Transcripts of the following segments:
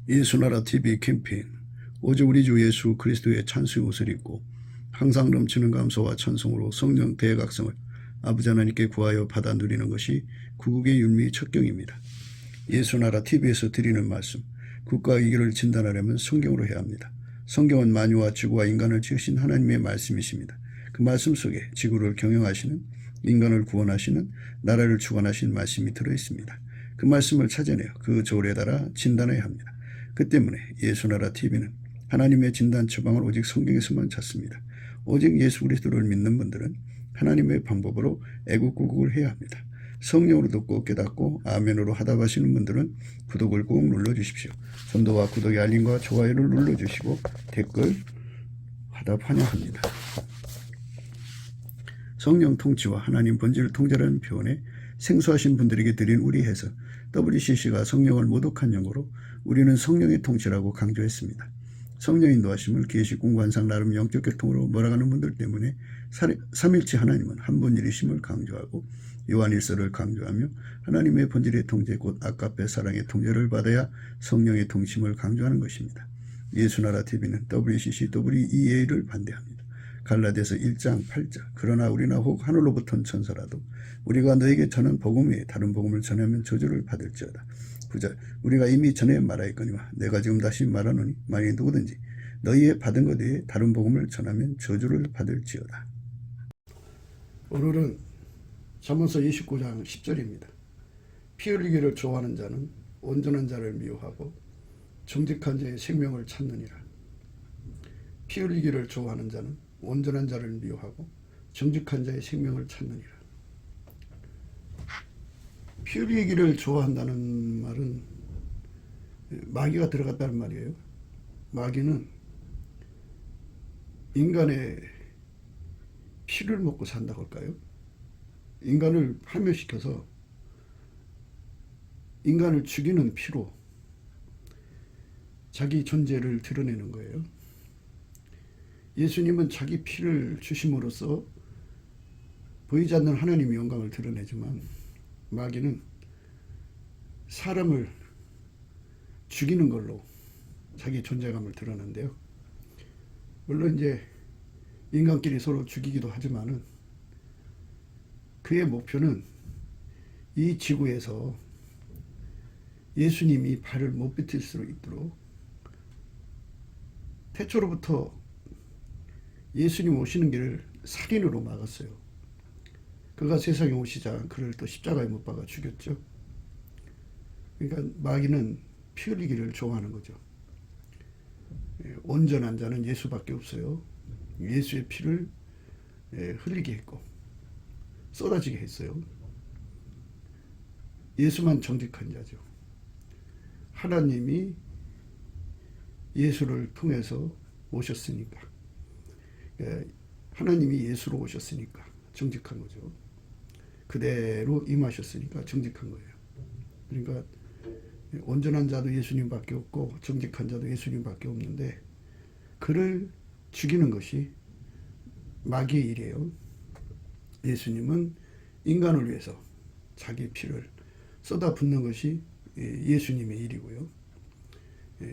예수나라 TV 캠페인 오직 우리 주 예수 그리스도의 찬수의 옷을 입고 항상 넘치는 감사와 찬송으로 성령 대각성을 아버지 하나님께 구하여 받아 누리는 것이 구국의 윤미 척경입니다. 예수나라 TV에서 드리는 말씀, 국가 위기를 진단하려면 성경으로 해야 합니다. 성경은 만유와 지구와 인간을 지으신 하나님의 말씀이십니다. 그 말씀 속에 지구를 경영하시는, 인간을 구원하시는, 나라를 주관하신 말씀이 들어있습니다. 그 말씀을 찾아내어 그 조례에 따라 진단해야 합니다. 그 때문에 예수나라 TV는 하나님의 진단 처방을 오직 성경에서만 찾습니다. 오직 예수 그리스도를 믿는 분들은 하나님의 방법으로 애국구국을 해야 합니다. 성령으로 듣고 깨닫고 아멘으로 하답하시는 분들은 구독을 꼭 눌러주십시오. 전도와 구독의 알림과 좋아요를 눌러주시고 댓글 화답 환영합니다. 성령 통치와 하나님 본질 통제라는 표현에 생소하신 분들에게 드린 우리 해석, WCC가 성령을 모독한 용어로 우리는 성령의 통치라고 강조했습니다. 성령 인도하심을 계시 공관상 나름 영적 교통으로 몰아가는 분들 때문에 삼일체 하나님은 한 분일이심을 강조하고 요한일서를 강조하며 하나님의 본질의 통제 곧 아까페 사랑의 통제를 받아야 성령의 통심을 강조하는 것입니다. 예수나라 TV는 WCC, WEA를 반대합니다. 갈라디아서 1장 8절 그러나 우리나 혹 하늘로부터 온 천사라도 우리가 너에게 전한 복음 외에 다른 복음을 전하면 저주를 받을지어다. 9절 우리가 이미 전에 말하였거니와 내가 지금 다시 말하노니 만일 누구든지 너희의 받은 것 외에 다른 복음을 전하면 저주를 받을지어다. 오늘은 잠언서 29장 10절입니다. 피 흘리기를 좋아하는 자는 온전한 자를 미워하고 정직한 자의 생명을 찾느니라. 피 흘리기를 좋아하는 자는 온전한 자를 미워하고 정직한 자의 생명을 찾느니라. 피 흘리기를 좋아한다는 말은 마귀가 들어갔다는 말이에요. 마귀는 인간의 피를 먹고 산다고 할까요? 인간을 파멸시켜서 인간을 죽이는 피로 자기 존재를 드러내는 거예요. 예수님은 자기 피를 주심으로써 보이지 않는 하나님의 영광을 드러내지만 마귀는 사람을 죽이는 걸로 자기 존재감을 드러낸대요. 물론 이제 인간끼리 서로 죽이기도 하지만은 그의 목표는 이 지구에서 예수님이 발을 못 비틀 수 있도록 태초로부터 예수님 오시는 길을 살인으로 막았어요. 그가 세상에 오시자 그를 또 십자가에 못 박아 죽였죠. 그러니까 마귀는 피 흘리기를 좋아하는 거죠. 온전한 자는 예수밖에 없어요. 예수의 피를 흘리게 했고 쏟아지게 했어요. 예수만 정직한 자죠. 하나님이 예수를 통해서 오셨으니까, 하나님이 예수로 오셨으니까 정직한 거죠. 그대로 임하셨으니까 정직한 거예요. 그러니까 온전한 자도 예수님밖에 없고 정직한 자도 예수님밖에 없는데 그를 죽이는 것이 마귀의 일이에요. 예수님은 인간을 위해서 자기 피를 쏟아붓는 것이 예수님의 일이고요.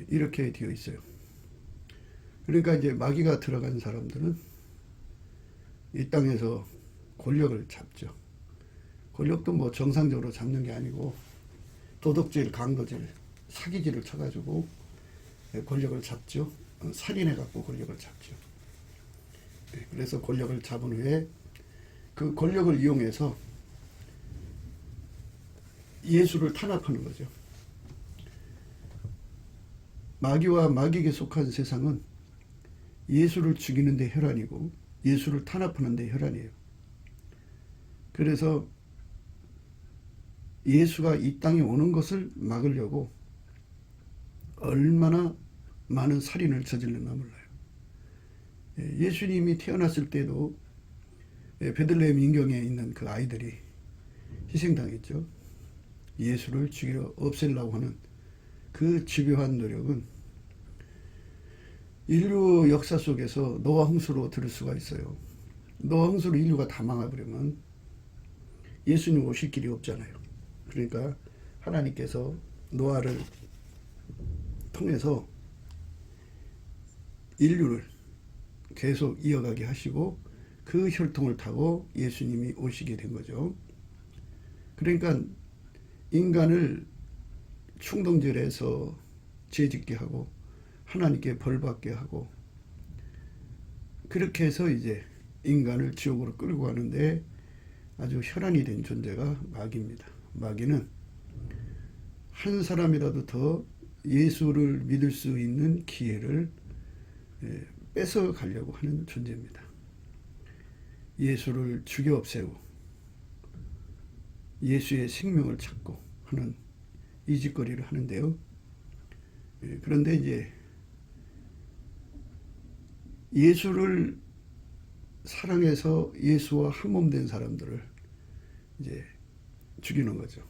이렇게 되어 있어요. 그러니까 이제 마귀가 들어간 사람들은 이 땅에서 권력을 잡죠. 권력도 뭐 정상적으로 잡는 게 아니고 도덕질, 강도질, 사기질을 쳐가지고 권력을 잡죠. 살인해갖고 권력을 잡죠. 그래서 권력을 잡은 후에 그 권력을 이용해서 예수를 탄압하는 거죠. 마귀와 마귀에게 속한 세상은 예수를 죽이는 데 혈안이고 예수를 탄압하는 데 혈안이에요. 그래서 예수가 이 땅에 오는 것을 막으려고 얼마나 많은 살인을 저질렀나 몰라요. 예수님이 태어났을 때도 베들레헴 인경에 있는 그 아이들이 희생당했죠. 예수를 죽이려 없애려고 하는 그 집요한 노력은 인류 역사 속에서 노아 홍수로 들을 수가 있어요. 노아 홍수로 인류가 다 망해버리면 예수님 오실 길이 없잖아요. 그러니까 하나님께서 노아를 통해서 인류를 계속 이어가게 하시고 그 혈통을 타고 예수님이 오시게 된 거죠. 그러니까 인간을 충동절에서 죄짓게 하고 하나님께 벌받게 하고 그렇게 해서 이제 인간을 지옥으로 끌고 가는데 아주 혈안이 된 존재가 마귀입니다. 마귀는 한 사람이라도 더 예수를 믿을 수 있는 기회를 뺏어 가려고 하는 존재입니다. 예수를 죽여 없애고 예수의 생명을 찾고 하는 이 짓거리를 하는데요. 그런데 이제 예수를 사랑해서 예수와 한몸 된 사람들을 이제 죽이는 거죠.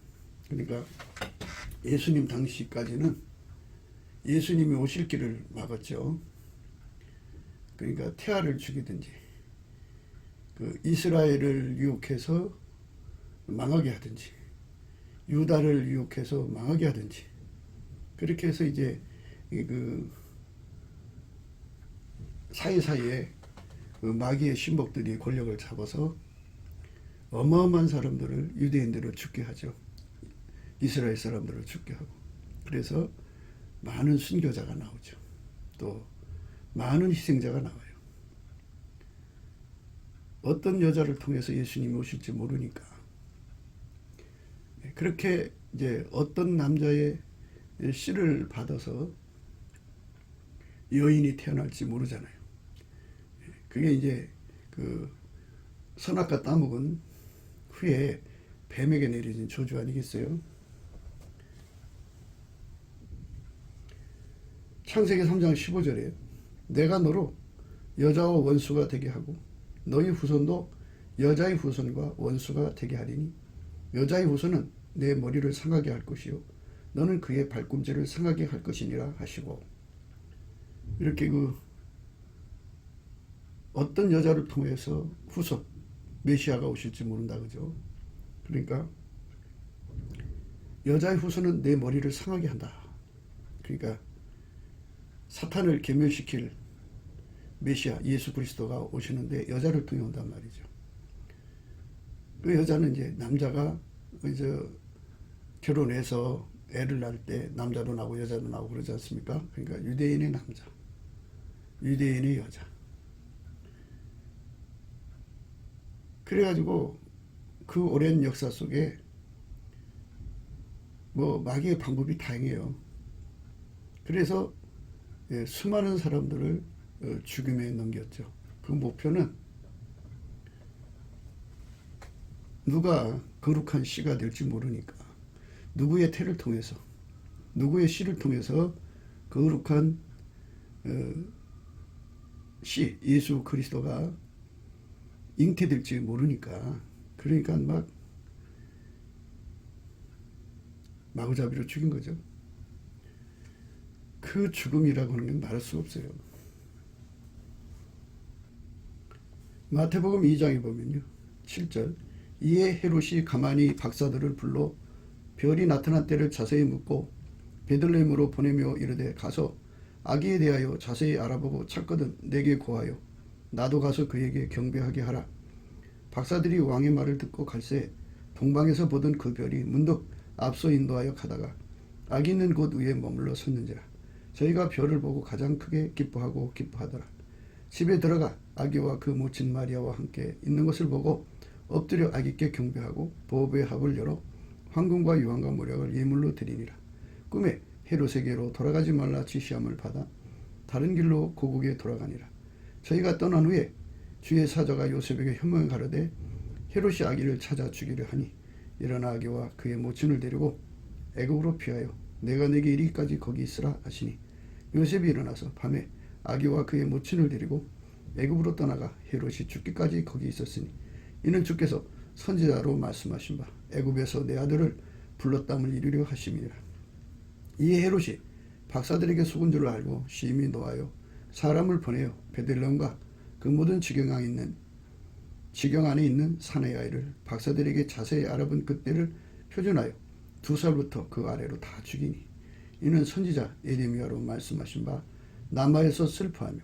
그러니까 예수님 당시까지는 예수님이 오실 길을 막았죠. 그러니까 태아를 죽이든지 그 이스라엘을 유혹해서 망하게 하든지 유다를 유혹해서 망하게 하든지 그렇게 해서 이제 그 사이사이에 그 마귀의 신복들이 권력을 잡아서 어마어마한 사람들을 유대인들을 죽게 하죠. 이스라엘 사람들을 죽게 하고 그래서 많은 순교자가 나오죠. 또 많은 희생자가 나와요. 어떤 여자를 통해서 예수님이 오실지 모르니까 그렇게 이제 어떤 남자의 씨를 받아서 여인이 태어날지 모르잖아요. 그게 이제 그 선악과 따먹은 후에 뱀에게 내려진 저주 아니겠어요? 창세기 3장 15절에 내가 너로 여자와 원수가 되게 하고 너희 후손도 여자의 후손과 원수가 되게 하리니 여자의 후손은 내 머리를 상하게 할 것이요 너는 그의 발꿈치를 상하게 할 것이니라 하시고 이렇게 그 어떤 여자를 통해서 후손 메시아가 오실지 모른다 그죠? 그러니까 여자의 후손은 내 머리를 상하게 한다. 그러니까 사탄을 괴멸시킬 메시아 예수 그리스도가 오시는데 여자를 통해 온단 말이죠. 그 여자는 이제 남자가 이제 결혼해서 애를 낳을 때 남자도 나고 여자도 나고 그러지 않습니까? 그러니까 유대인의 남자, 유대인의 여자. 그래가지고 그 오랜 역사 속에 뭐 마귀의 방법이 다양해요. 그래서 수많은 사람들을 죽임에 넘겼죠. 그 목표는 누가 거룩한 씨가 될지 모르니까 누구의 태를 통해서 누구의 씨를 통해서 거룩한 씨 예수 그리스도가 잉태될지 모르니까 그러니까 막 마구잡이로 죽인 거죠. 그 죽음이라고 하는 건 말할 수 없어요. 마태복음 2장에 보면요. 7절 이에 헤롯이 가만히 박사들을 불러 별이 나타난 때를 자세히 묻고 베들레헴으로 보내며 이르되 가서 아기에 대하여 자세히 알아보고 찾거든 내게 고하여 나도 가서 그에게 경배하게 하라. 박사들이 왕의 말을 듣고 갈새 동방에서 보던 그 별이 문득 앞서 인도하여 가다가 아기 있는 곳 위에 머물러 섰는지라. 저희가 별을 보고 가장 크게 기뻐하고 기뻐하더라. 집에 들어가 아기와 그 모친 마리아와 함께 있는 것을 보고 엎드려 아기께 경배하고 보배의 합을 열어 황금과 유황과 모략을 예물로 드리니라. 꿈에 헤롯에게로 돌아가지 말라 지시함을 받아 다른 길로 고국에 돌아가니라. 저희가 떠난 후에 주의 사자가 요셉에게 현명히 가르되 헤롯이 아기를 찾아 죽이려 하니 일어나 아기와 그의 모친을 데리고 애굽으로 피하여 내가 내게 이르기까지 거기 있으라 하시니 요셉이 일어나서 밤에 아기와 그의 모친을 데리고 애굽으로 떠나가 헤롯이 죽기까지 거기 있었으니 이는 주께서 선지자로 말씀하신 바 애굽에서 내 아들을 불렀담을 이루려 하심이니라. 이에 헤롯이 박사들에게 속은 줄 알고 심히 노하여 사람을 보내어 베들레헴과 그 모든 지경 안에 있는 사내의 아이를 박사들에게 자세히 알아본 그때를 표준하여 2살부터 그 아래로 다 죽이니 이는 선지자 예레미야로 말씀하신 바 남아에서 슬퍼하며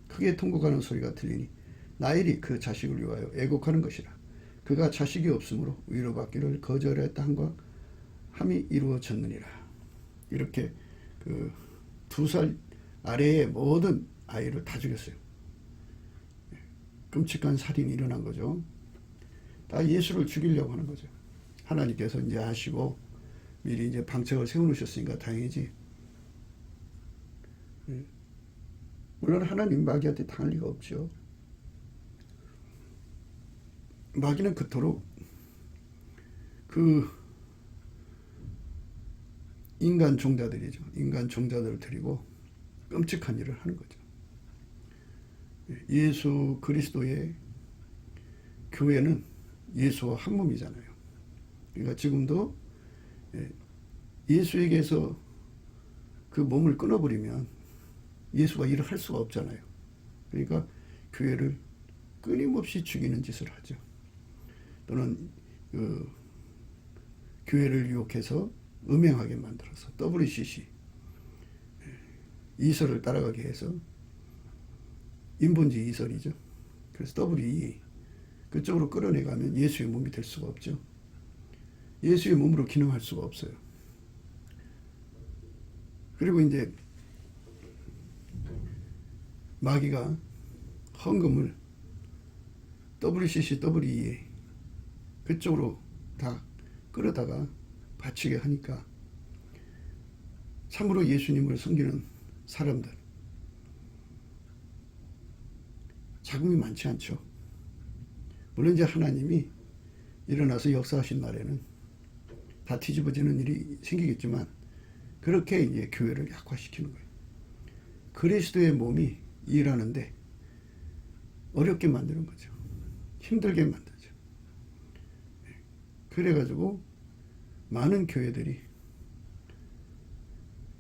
크게 통곡하는 소리가 들리니 라헬이 그 자식을 위하여 애곡하는 것이라. 그가 자식이 없으므로 위로받기를 거절했다 함이 이루어졌느니라. 이렇게 그 2살 아래의 모든 아이를 다 죽였어요. 끔찍한 살인이 일어난 거죠. 다 예수를 죽이려고 하는 거죠. 하나님께서 이제 아시고 미리 이제 방책을 세워놓으셨으니까 다행이지. 물론 하나님 마귀한테 당할 리가 없죠. 마귀는 그토록 그 인간 종자들이죠. 인간 종자들을 데리고 끔찍한 일을 하는 거죠. 예수 그리스도의 교회는 예수와 한 몸이잖아요. 그러니까 지금도 예수에게서 그 몸을 끊어버리면 예수가 일을 할 수가 없잖아요. 그러니까 교회를 끊임없이 죽이는 짓을 하죠. 또는 그 교회를 유혹해서 음행하게 만들어서 WCC 이설을 따라가게 해서 인본주의 이설이죠. 그래서 WE 그쪽으로 끌어내가면 예수의 몸이 될 수가 없죠. 예수의 몸으로 기능할 수가 없어요. 그리고 이제 마귀가 헌금을 WCC, WE 그쪽으로 다 끌어다가 바치게 하니까 참으로 예수님을 섬기는 사람들 자금이 많지 않죠. 물론 이제 하나님이 일어나서 역사하신 날에는 다 뒤집어지는 일이 생기겠지만 그렇게 이제 교회를 약화시키는 거예요. 그리스도의 몸이 일하는데 어렵게 만드는 거죠. 힘들게 만들죠. 그래가지고 많은 교회들이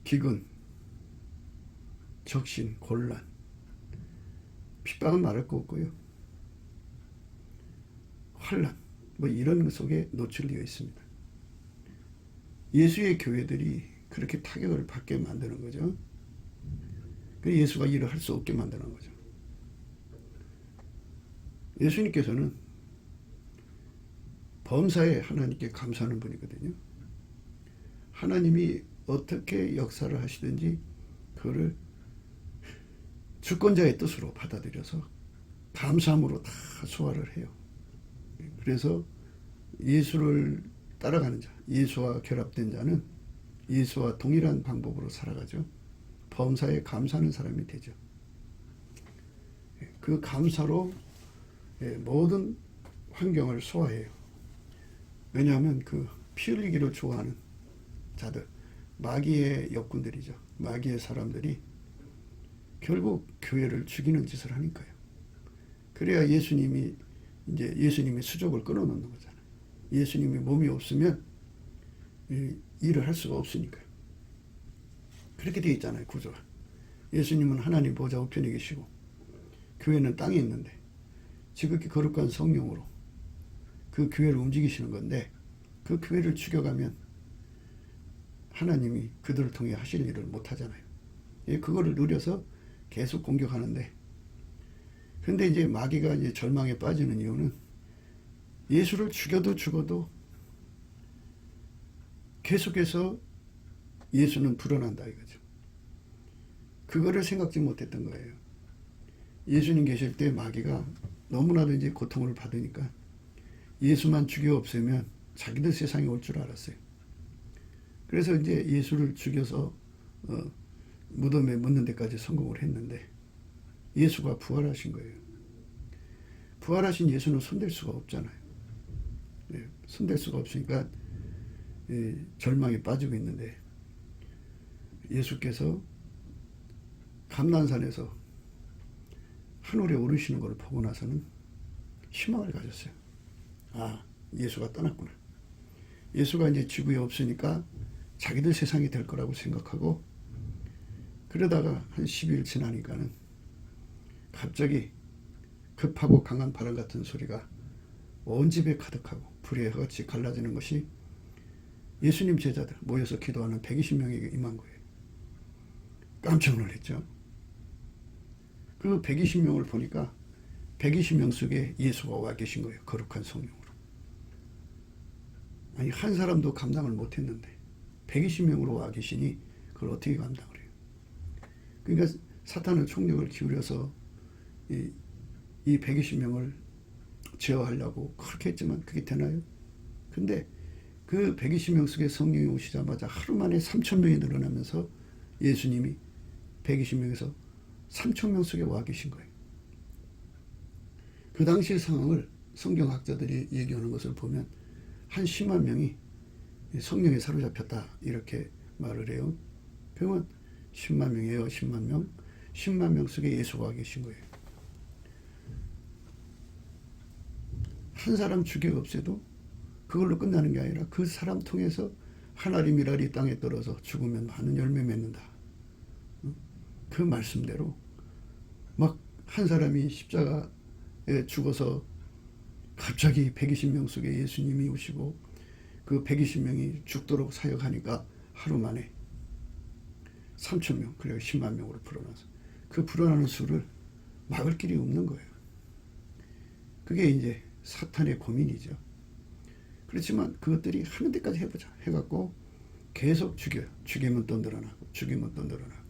기근, 적신, 곤란, 핍박은 말할 거 없고요. 환란, 뭐 이런 것 속에 노출되어 있습니다. 예수의 교회들이 그렇게 타격을 받게 만드는 거죠. 예수가 일을 할 수 없게 만드는 거죠. 예수님께서는 범사에 하나님께 감사하는 분이거든요. 하나님이 어떻게 역사를 하시든지 그거를 주권자의 뜻으로 받아들여서 감사함으로 다 소화를 해요. 그래서 예수를 따라가는 자, 예수와 결합된 자는 예수와 동일한 방법으로 살아가죠. 범사에 감사하는 사람이 되죠. 그 감사로 모든 환경을 소화해요. 왜냐하면 그 피 흘리기를 좋아하는 자들, 마귀의 역군들이죠. 마귀의 사람들이 결국 교회를 죽이는 짓을 하니까요. 그래야 예수님이 수족을 끊어놓는 거잖아요. 예수님이 몸이 없으면 일을 할 수가 없으니까요. 그렇게 되어 있잖아요, 구조가. 예수님은 하나님 보좌 우편에 계시고 교회는 땅에 있는데 지극히 거룩한 성령으로 그 교회를 움직이시는 건데 그 교회를 죽여가면 하나님이 그들을 통해 하실 일을 못하잖아요. 그거를 누려서 계속 공격하는데, 근데 이제 마귀가 이제 절망에 빠지는 이유는 예수를 죽어도 계속해서 예수는 불어난다 이거죠. 그거를 생각지 못했던 거예요. 예수님 계실 때 마귀가 너무나도 이제 고통을 받으니까 예수만 죽여 없애면 자기들 세상에 올 줄 알았어요. 그래서 이제 예수를 죽여서 무덤에 묻는 데까지 성공을 했는데 예수가 부활하신 거예요. 부활하신 예수는 손댈 수가 없잖아요. 손댈 수가 없으니까 절망에 빠지고 있는데 예수께서 감난산에서 하늘에 오르시는 걸 보고 나서는 희망을 가졌어요. 아, 예수가 떠났구나. 예수가 이제 지구에 없으니까 자기들 세상이 될 거라고 생각하고, 그러다가 한 10일 지나니까는 갑자기 급하고 강한 바람 같은 소리가 온 집에 가득하고 불의 혀같이 갈라지는 것이 예수님 제자들 모여서 기도하는 120명에게 임한 거예요. 깜짝 놀랐죠. 그 120명을 보니까 120명 속에 예수가 와 계신 거예요. 거룩한 성령으로. 아니, 한 사람도 감당을 못했는데 120명으로 와 계시니 그걸 어떻게 감당을 해요? 그러니까 사탄은 총력을 기울여서 이 120명을 제어하려고 그렇게 했지만 그게 되나요? 근데 그 120명 속에 성령이 오시자마자 하루 만에 3,000명이 늘어나면서 예수님이 120명에서 3,000명 속에 와 계신 거예요. 그 당시의 상황을 성경학자들이 얘기하는 것을 보면 한 10만 명이 성령에 사로잡혔다 이렇게 말을 해요. 그러면 10만 명이에요. 10만 명. 10만 명 속에 예수가 와 계신 거예요. 한 사람 죽여 없애도 그걸로 끝나는 게 아니라 그 사람 통해서 한 알이 밀알이 땅에 떨어져 죽으면 많은 열매 맺는다. 그 말씀대로 막 한 사람이 십자가에 죽어서 갑자기 120명 속에 예수님이 오시고 그 120명이 죽도록 사역하니까 하루 만에 3,000명, 그리고 10만 명으로 불어나서 그 불어나는 수를 막을 길이 없는 거예요. 그게 이제 사탄의 고민이죠. 그렇지만 그것들이 하는 데까지 해보자 해갖고 계속 죽여요. 죽이면 또 늘어나고 죽이면 또 늘어나고.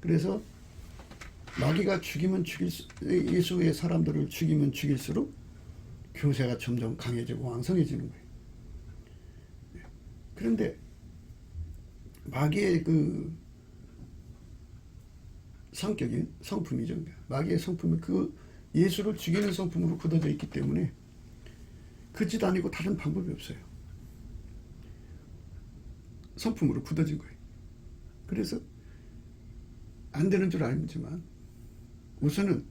그래서 마귀가 예수의 사람들을 죽이면 죽일수록 교세가 점점 강해지고 왕성해지는 거예요. 그런데 마귀의 그 성격이 성품이죠. 마귀의 성품은 그 예수를 죽이는 성품으로 굳어져 있기 때문에 그 짓 아니고 다른 방법이 없어요. 성품으로 굳어진 거예요. 그래서 안 되는 줄 알지만 우선은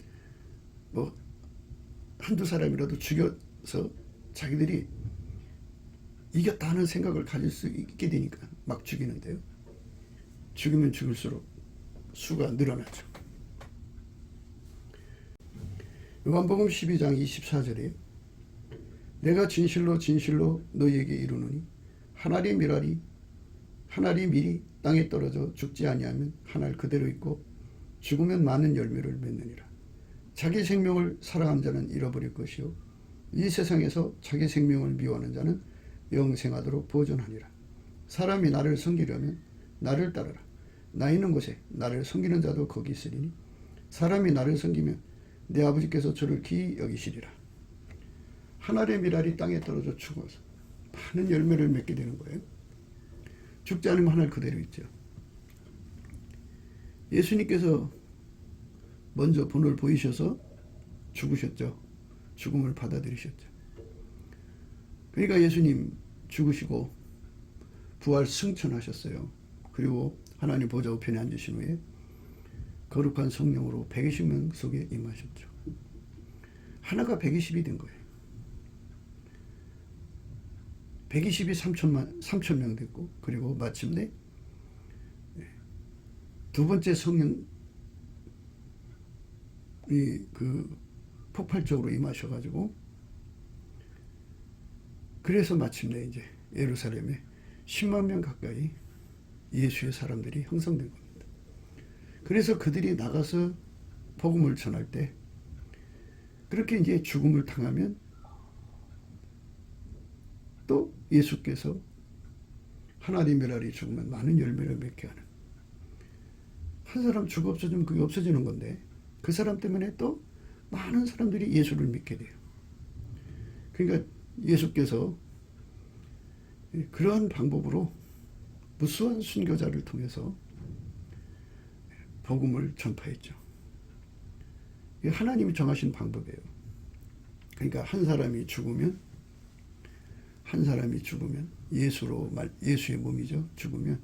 뭐 한두 사람이라도 죽여서 자기들이 이겼다는 생각을 가질 수 있게 되니까 막 죽이는데요. 죽이면 죽을수록 수가 늘어나죠. 요한복음 12장 24절에 내가 진실로 진실로 너희에게 이르노니 한 알이 밀이 땅에 떨어져 죽지 아니하면 한 알 그대로 있고 죽으면 많은 열매를 맺느니라. 자기 생명을 사랑하는 자는 잃어버릴 것이요 이 세상에서 자기 생명을 미워하는 자는 영생하도록 보존하니라. 사람이 나를 섬기려면 나를 따르라. 나 있는 곳에 나를 섬기는 자도 거기 있으리니 사람이 나를 섬기면 내 아버지께서 저를 기이 여기시리라. 한 알의 밀알이 땅에 떨어져 죽어서 많은 열매를 맺게 되는 거예요. 죽지 않으면 한 알 그대로 있죠. 예수님께서 먼저 본을 보이셔서 죽으셨죠. 죽음을 받아들이셨죠. 그러니까 예수님 죽으시고 부활 승천하셨어요. 그리고 하나님 보좌 우편에 앉으신 후에 거룩한 성령으로 120명 속에 임하셨죠. 하나가 120이 된 거예요. 120이 3,000명 됐고, 그리고 마침내 두 번째 성령이 그 폭발적으로 임하셔가지고, 그래서 마침내 이제 예루살렘에 10만 명 가까이 예수의 사람들이 형성된 겁니다. 그래서 그들이 나가서 복음을 전할 때, 그렇게 이제 죽음을 당하면 또 예수께서 한 알이 밀알이 죽으면 많은 열매를 맺게 하는, 한 사람 죽어 없어지면 그게 없어지는 건데 그 사람 때문에 또 많은 사람들이 예수를 믿게 돼요. 그러니까 예수께서 그러한 방법으로 무수한 순교자를 통해서 복음을 전파했죠. 이게 하나님이 정하신 방법이에요. 그러니까 한 사람이 죽으면 예수의 몸이죠. 죽으면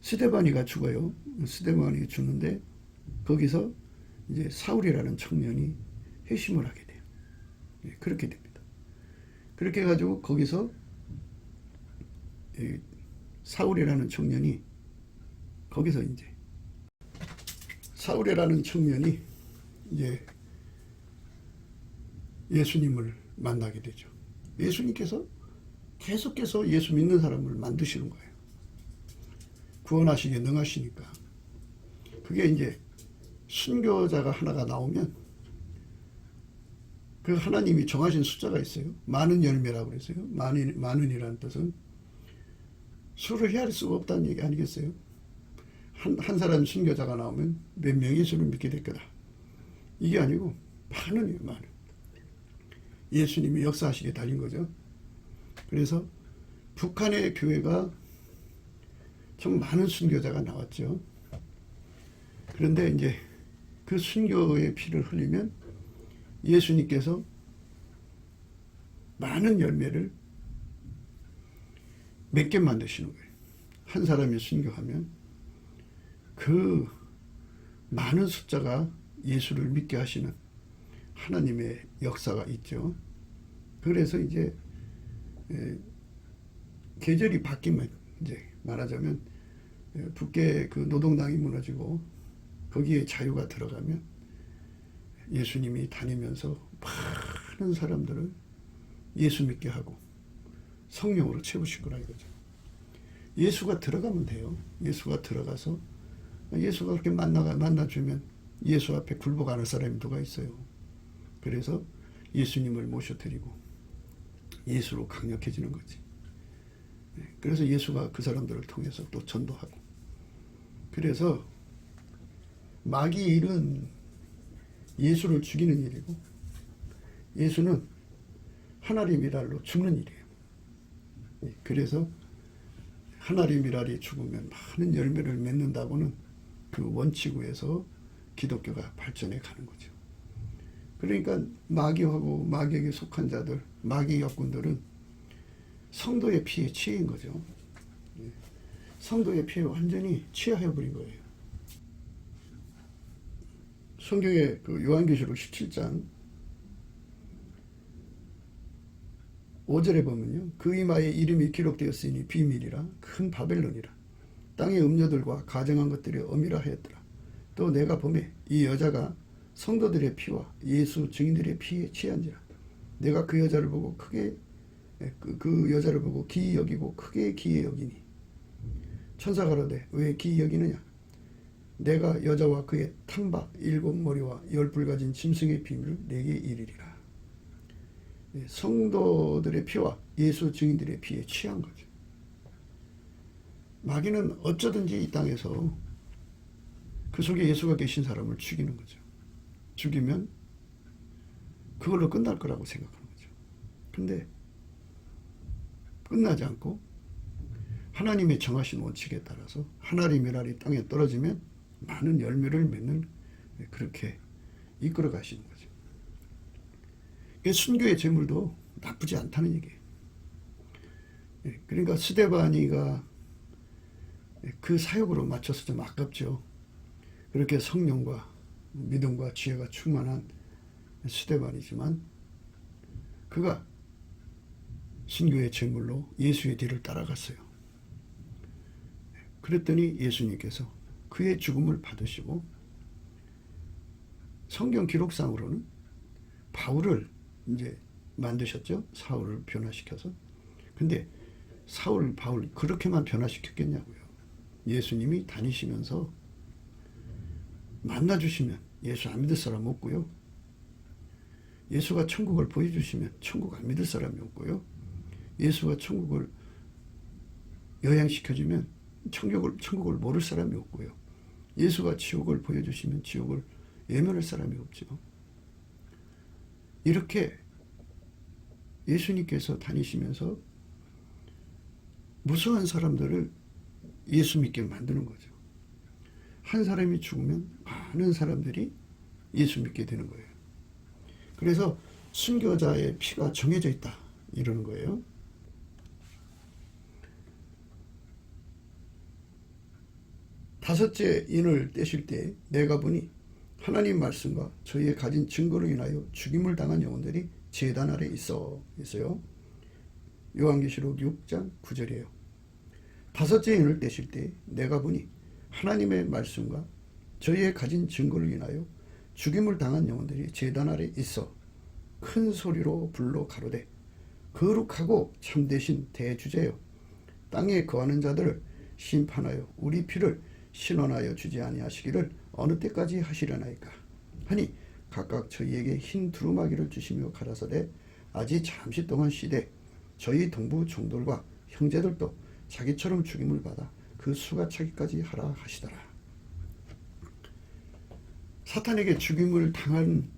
스데반이가 죽어요. 스데반이 죽는데 거기서 이제 사울이라는 청년이 회심을 하게 돼요. 그렇게 됩니다. 그렇게 해가지고 거기서 사울이라는 청년이 이제 예수님을 만나게 되죠. 예수님께서 계속해서 예수 믿는 사람을 만드시는 거예요. 구원하시기에 능하시니까. 그게 이제 순교자가 하나가 나오면 그 하나님이 정하신 숫자가 있어요. 많은 열매라고 그랬어요. 많은이라는 뜻은 수를 헤아릴 수가 없다는 얘기 아니겠어요? 한 사람 순교자가 나오면 몇 명의 수를 믿게 될 거다. 이게 아니고 많은이에요. 많은. 예수님이 역사하시게 달린 거죠. 그래서 북한의 교회가 좀 많은 순교자가 나왔죠. 그런데 이제 그 순교의 피를 흘리면 예수님께서 많은 열매를 맺게 만드시는 거예요. 한 사람이 순교하면 그 많은 숫자가 예수를 믿게 하시는 하나님의 역사가 있죠. 그래서 이제 계절이 바뀌면 이제 말하자면 북계 그 노동당이 무너지고 거기에 자유가 들어가면 예수님이 다니면서 많은 사람들을 예수 믿게 하고 성령으로 채우실 거라 이거죠. 예수가 들어가면 돼요. 예수가 들어가서 예수가 그렇게 만나주면 예수 앞에 굴복 안 할 사람이 누가 있어요. 그래서 예수님을 모셔드리고 예수로 강력해지는 거지. 그래서 예수가 그 사람들을 통해서 또 전도하고. 그래서 마귀 일은 예수를 죽이는 일이고 예수는 하나리 미랄로 죽는 일이에요. 그래서 하나리 미랄이 죽으면 많은 열매를 맺는다고는 그 원칙에서 기독교가 발전해 가는 거죠. 그러니까 마귀하고 마귀에게 속한 자들, 마귀 역군들은 성도의 피에 취해인 거죠. 성도의 피에 완전히 취하해버린 거예요. 성경의 그 요한계시록 17장 5절에 보면요. 그 이마에 이름이 기록되었으니 비밀이라 큰 바벨론이라 땅의 음녀들과 가정한 것들이 엄이라 하였더라. 또 내가 보매 이 여자가 성도들의 피와 예수 증인들의 피에 취한지라. 내가 그 여자를 보고 그 여자를 보고 기이 여기고 크게 기이 여기니 천사가 가로되 왜 기이 여기느냐. 내가 여자와 그의 탐박 7머리와 10뿔 가진 짐승의 비밀을 내게 이르리라. 성도들의 피와 예수 증인들의 피에 취한 거죠. 마귀는 어쩌든지 이 땅에서 그 속에 예수가 계신 사람을 죽이는 거죠. 죽이면 그걸로 끝날 거라고 생각하는 거죠. 근데 끝나지 않고 하나님의 정하신 원칙에 따라서 하나님의 미랄이 땅에 떨어지면 많은 열매를 맺는 그렇게 이끌어 가시는 거죠. 순교의 제물도 나쁘지 않다는 얘기예요. 그러니까 스데반이가 그 사역으로 맞춰서 좀 아깝죠. 그렇게 성령과 믿음과 지혜가 충만한 스데반이지만 그가 순교의 제물로 예수의 뒤를 따라갔어요. 그랬더니 예수님께서 그의 죽음을 받으시고 성경 기록상으로는 바울을 이제 만드셨죠. 사울을 변화시켜서. 근데 사울, 바울 그렇게만 변화시켰겠냐고요. 예수님이 다니시면서 만나주시면 예수 안 믿을 사람 없고요. 예수가 천국을 보여주시면 천국 안 믿을 사람이 없고요. 예수가 천국을 여행시켜주면 천국을 모를 사람이 없고요. 예수가 지옥을 보여주시면 지옥을 외면할 사람이 없죠. 이렇게 예수님께서 다니시면서 무수한 사람들을 예수 믿게 만드는 거죠. 한 사람이 죽으면 많은 사람들이 예수 믿게 되는 거예요. 그래서 순교자의 피가 정해져 있다 이러는 거예요. 다섯째 인을 떼실 때 내가 보니 하나님 말씀과 저희의 가진 증거로 인하여 죽임을 당한 영혼들이 제단 아래 있어요. 요한계시록 6장 9절이에요. 다섯째 인을 떼실 때 내가 보니 하나님의 말씀과 저희의 가진 증거를 인하여 죽임을 당한 영혼들이 제단 아래 있어 큰 소리로 불러 가로되 거룩하고 참되신 대주제여 땅에 거하는 자들을 심판하여 우리 피를 신원하여 주지 아니하시기를 어느 때까지 하시려나이까 하니 각각 저희에게 흰 두루마기를 주시며 가라사대 아직 잠시 동안 쉬되 저희 동부 종들과 형제들도 자기처럼 죽임을 받아 그 수가 차기까지 하라 하시더라. 사탄에게 죽임을 당한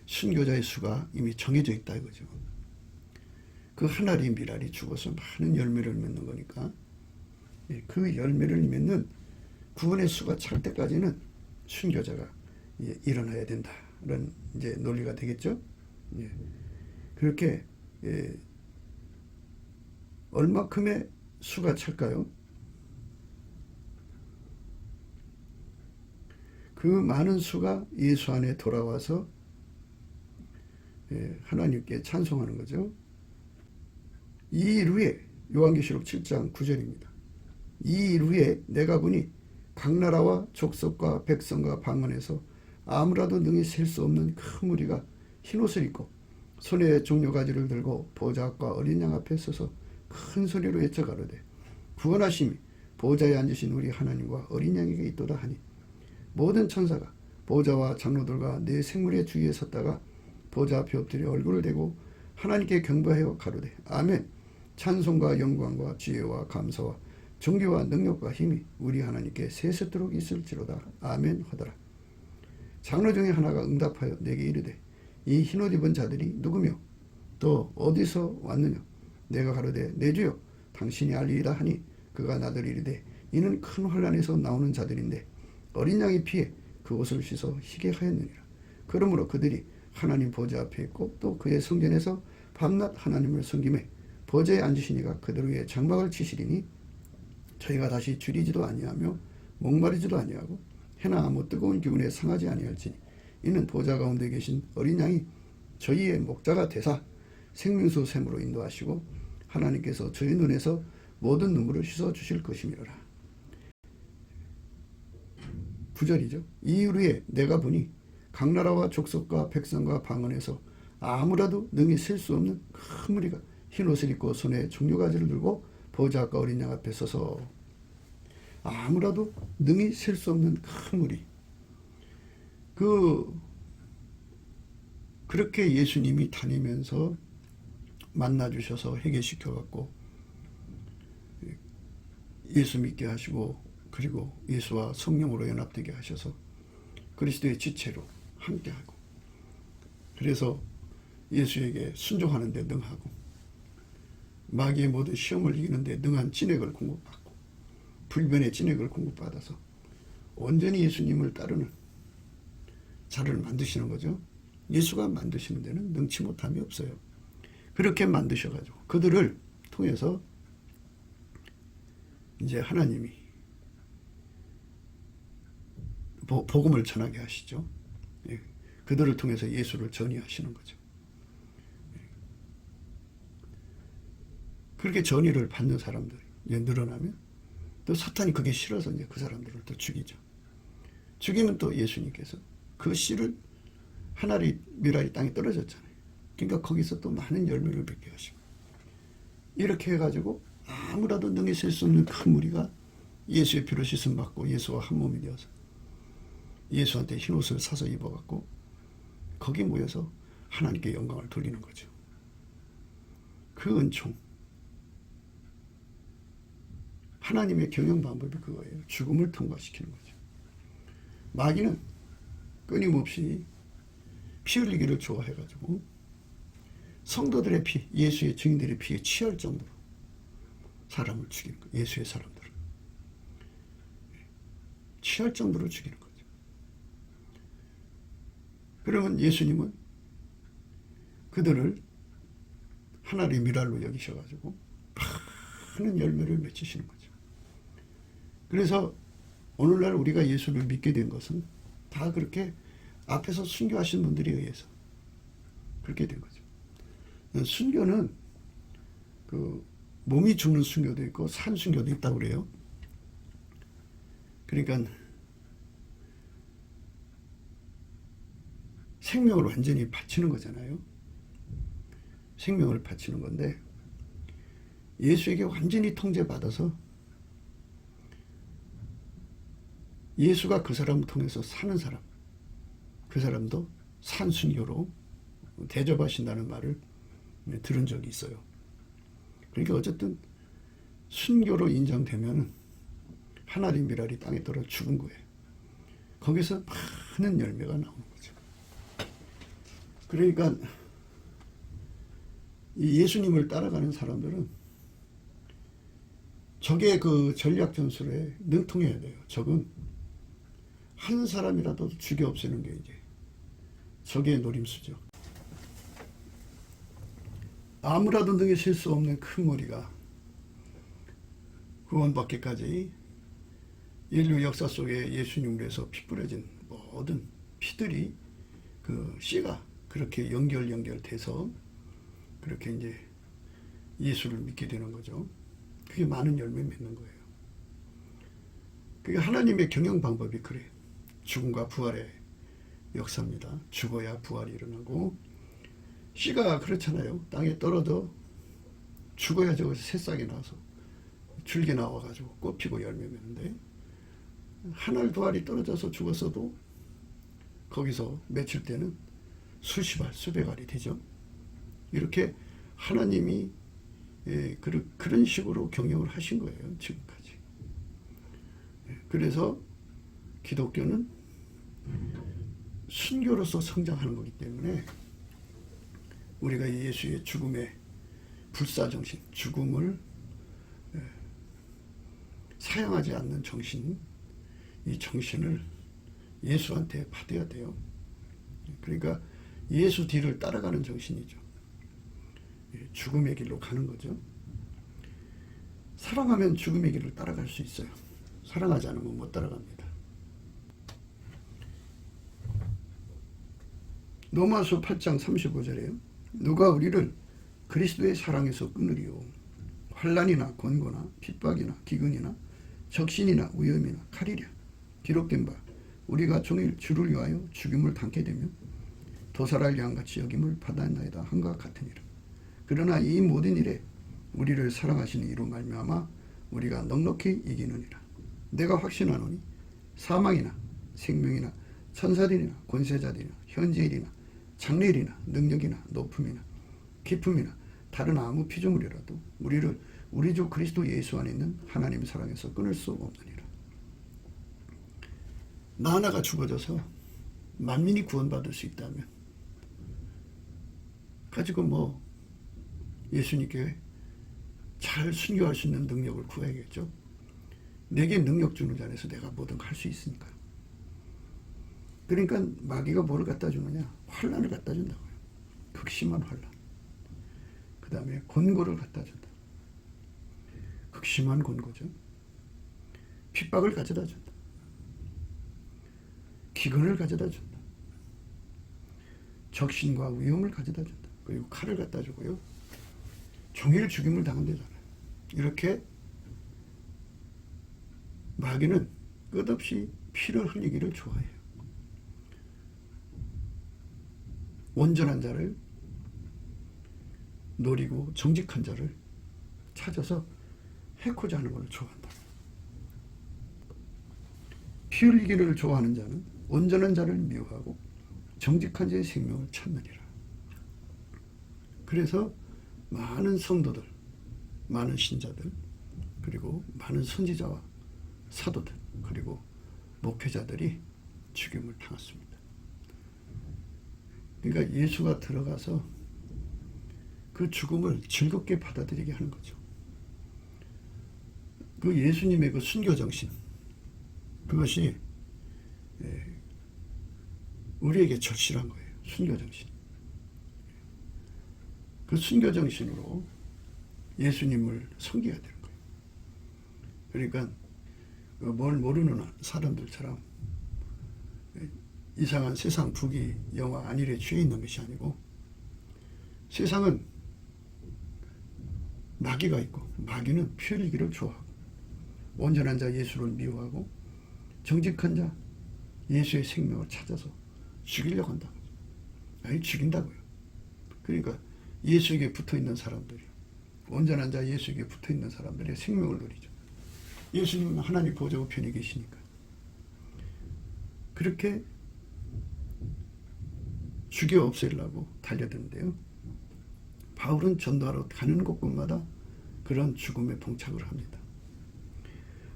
순교자의 수가 이미 정해져 있다 이거죠. 그 한 알이 밀알이 죽어서 많은 열매를 맺는 거니까 그 열매를 맺는 구원의 수가 찰 때까지는 순교자가 일어나야 된다는 이제 논리가 되겠죠. 그렇게 얼마큼의 수가 찰까요? 그 많은 수가 예수 안에 돌아와서 하나님께 찬송하는 거죠. 이 일 후에 요한계시록 7장 9절입니다. 이 일 후에 내가 보니 각 나라와 족속과 백성과 방언에서 아무라도 능히 셀 수 없는 큰 무리가 흰옷을 입고 손에 종려가지를 들고 보좌 앞과 어린 양 앞에 서서 큰 소리로 외쳐 가로되 구원하심이 보좌에 앉으신 우리 하나님과 어린 양에게 있도다 하니 모든 천사가 보좌와 장로들과 네 생물의 주위에 섰다가 보좌 앞에 엎드려 얼굴을 대고 하나님께 경배하여 가로되 아멘. 찬송과 영광과 지혜와 감사와 존귀와 능력과 힘이 우리 하나님께 세세토록 있을지로다. 아멘 하더라. 장로 중에 하나가 응답하여 내게 이르되 이 흰옷 입은 자들이 누구며 또 어디서 왔느냐. 내가 가로되 내 주여 당신이 알리이다 하니 그가 나더러 이르되 이는 큰 환난에서 나오는 자들인데 어린 양의 피에 그 옷을 씻어 희게 하였느니라. 그러므로 그들이 하나님 보좌 앞에 있고 또 그의 성전에서 밤낮 하나님을 섬기매 보좌에 앉으신 이가 그들 위에 장막을 치시리니 저희가 다시 줄이지도 아니하며 목마르지도 아니하고 해나 아무 뜨거운 기운에 상하지 아니할지니 이는 보좌 가운데 계신 어린 양이 저희의 목자가 되사 생명수 샘으로 인도하시고 하나님께서 저희 눈에서 모든 눈물을 씻어 주실 것이미로라. 9절이죠. 이 후에 내가 보니 각 나라와 족속과 백성과 방언에서 아무라도 능히 셀 수 없는 큰 무리가 흰옷을 입고 손에 종려가지를 들고 보좌 앞과 어린 양 앞에 서서 아무라도 능히 셀 수 없는 큰 무리. 그렇게 예수님이 다니면서 만나주셔서 회개시켜갖고 예수 믿게 하시고 그리고 예수와 성령으로 연합되게 하셔서 그리스도의 지체로 함께하고 그래서 예수에게 순종하는 데 능하고 마귀의 모든 시험을 이기는 데 능한 진액을 공급받고 불변의 진액을 공급받아서 온전히 예수님을 따르는 자를 만드시는 거죠. 예수가 만드시는 데는 능치 못함이 없어요. 그렇게 만드셔가지고 그들을 통해서 이제 하나님이 복음을 전하게 하시죠. 그들을 통해서 예수를 전이하시는 거죠. 그렇게 전이를 받는 사람들이 늘어나면 또 사탄이 그게 싫어서 이제 그 사람들을 또 죽이죠. 죽이면 또 예수님께서 그 씨를 한 알이 밀알이 땅에 떨어졌잖아요. 그러니까 거기서 또 많은 열매를 맺게 하시고 이렇게 해가지고 아무라도 능히 셀 수 없는 큰 무리가 예수의 피로 씻음 받고 예수와 한 몸이 되어서 예수한테 흰옷을 사서 입어갖고 거기 모여서 하나님께 영광을 돌리는 거죠. 그 은총 하나님의 경영 방법이 그거예요. 죽음을 통과시키는 거죠. 마귀는 끊임없이 피 흘리기를 좋아해가지고 성도들의 피, 예수의 증인들의 피에 취할 정도로 사람을 죽이는 거예요. 예수의 사람들을 취할 정도로 죽이는 거죠. 그러면 예수님은 그들을 하나의 미랄로 여기셔가지고 많은 열매를 맺히시는 거죠. 그래서 오늘날 우리가 예수를 믿게 된 것은 다 그렇게 앞에서 순교하신 분들에 의해서 그렇게 된 거죠. 순교는 그 몸이 죽는 순교도 있고 산 순교도 있다고 그래요. 그러니까 생명을 완전히 바치는 거잖아요. 생명을 바치는 건데 예수에게 완전히 통제받아서 예수가 그 사람을 통해서 사는 사람, 그 사람도 산순교로 대접하신다는 말을 들은 적이 있어요. 그러니까 어쨌든 순교로 인정되면 하나님 미랄이 땅에 떨어 죽은 거예요. 거기서 많은 열매가 나오는 거죠. 그러니까 이 예수님을 따라가는 사람들은 적의 그 전략 전술에 능통해야 돼요. 적은 한 사람이라도 죽여 없애는 게 이제 적의 노림수죠. 아무라도 능히 쉴 수 없는 큰 머리가 구원받기까지 인류 역사 속에 예수님으로 해서 피 뿌려진 모든 피들이 그 씨가 그렇게 연결돼서 그렇게 이제 예수를 믿게 되는 거죠. 그게 많은 열매 맺는 거예요. 그게 하나님의 경영 방법이 그래요. 죽음과 부활의 역사입니다. 죽어야 부활이 일어나고, 씨가 그렇잖아요. 땅에 떨어져 죽어야 저기서 새싹이 나서 줄기 나와가지고 꽃 피고 열매 맺는데, 한 알 두 알이 떨어져서 죽었어도 거기서 맺힐 때는 수십 알 수백 알이 되죠. 이렇게 하나님이 그런 식으로 경영을 하신 거예요. 지금까지. 그래서 기독교는 순교로서 성장하는 거기 때문에 우리가 예수의 죽음의 불사정신, 죽음을 사양하지 않는 정신, 이 정신을 예수한테 받아야 돼요. 그러니까 예수 뒤를 따라가는 정신이죠. 죽음의 길로 가는 거죠. 사랑하면 죽음의 길을 따라갈 수 있어요. 사랑하지 않으면 못 따라갑니다. 로마서 8장 35절에요. 누가 우리를 그리스도의 사랑에서 끊으리요. 환난이나 권고나 핍박이나 기근이나 적신이나 위험이나 칼이랴. 기록된 바 우리가 종일 주를 위하여 죽임을 당게 되면 도살할 양같이 여김을 받았나이다 한과 같으니라. 그러나 이 모든 일에 우리를 사랑하시는 이로 말미암아 우리가 넉넉히 이기느니라. 내가 확신하노니 사망이나 생명이나 천사들이나 권세자들이나 현재일이나 장래일이나 능력이나 높음이나 깊음이나 다른 아무 피조물이라도 우리를 우리 주 그리스도 예수 안에 있는 하나님 사랑에서 끊을 수 없느니라. 나 하나가 죽어져서 만민이 구원받을 수 있다면 가지고 뭐 예수님께 잘 순교할 수 있는 능력을 구해야겠죠. 내게 능력 주는 자에서 내가 뭐든 할 수 있으니까. 그러니까 마귀가 뭐를 갖다 주느냐? 환난을 갖다 준다고요. 극심한 환난. 그 다음에 권고를 갖다 준다. 극심한 권고죠. 핍박을 가져다 준다. 기근을 가져다 준다. 적신과 위험을 가져다 준다. 그리고 칼을 갖다 주고요. 종일 죽임을 당한다잖아요. 이렇게 마귀는 끝없이 피를 흘리기를 좋아해요. 온전한 자를 노리고 정직한 자를 찾아서 해코자 하는 걸 좋아한다. 피 흘리기를 좋아하는 자는 온전한 자를 미워하고 정직한 자의 생명을 찾느니라. 그래서 많은 성도들, 많은 신자들, 그리고 많은 선지자와 사도들, 그리고 목회자들이 죽임을 당했습니다. 그러니까 예수가 들어가서 그 죽음을 즐겁게 받아들이게 하는 거죠. 그 예수님의 그 순교정신, 그것이 우리에게 절실한 거예요. 순교정신. 그 순교정신으로 예수님을 섬겨야 되는 거예요. 그러니까 뭘 모르는 사람들처럼 이상한 세상 부귀 영화 안일에 취해 있는 것이 아니고, 세상은 마귀가 있고 마귀는 피 흘리기를 좋아하고 온전한 자 예수를 미워하고 정직한 자 예수의 생명을 찾아서 죽이려고 한다. 아니, 죽인다고요. 그러니까 예수에게 붙어있는 사람들이, 온전한 자 예수에게 붙어있는 사람들의 생명을 누리죠. 예수님은 하나님 보좌 우편에 계시니까 그렇게 죽여 없애려고 달려드는데요. 바울은 전도하러 가는 곳곳마다 그런 죽음에 봉착을 합니다.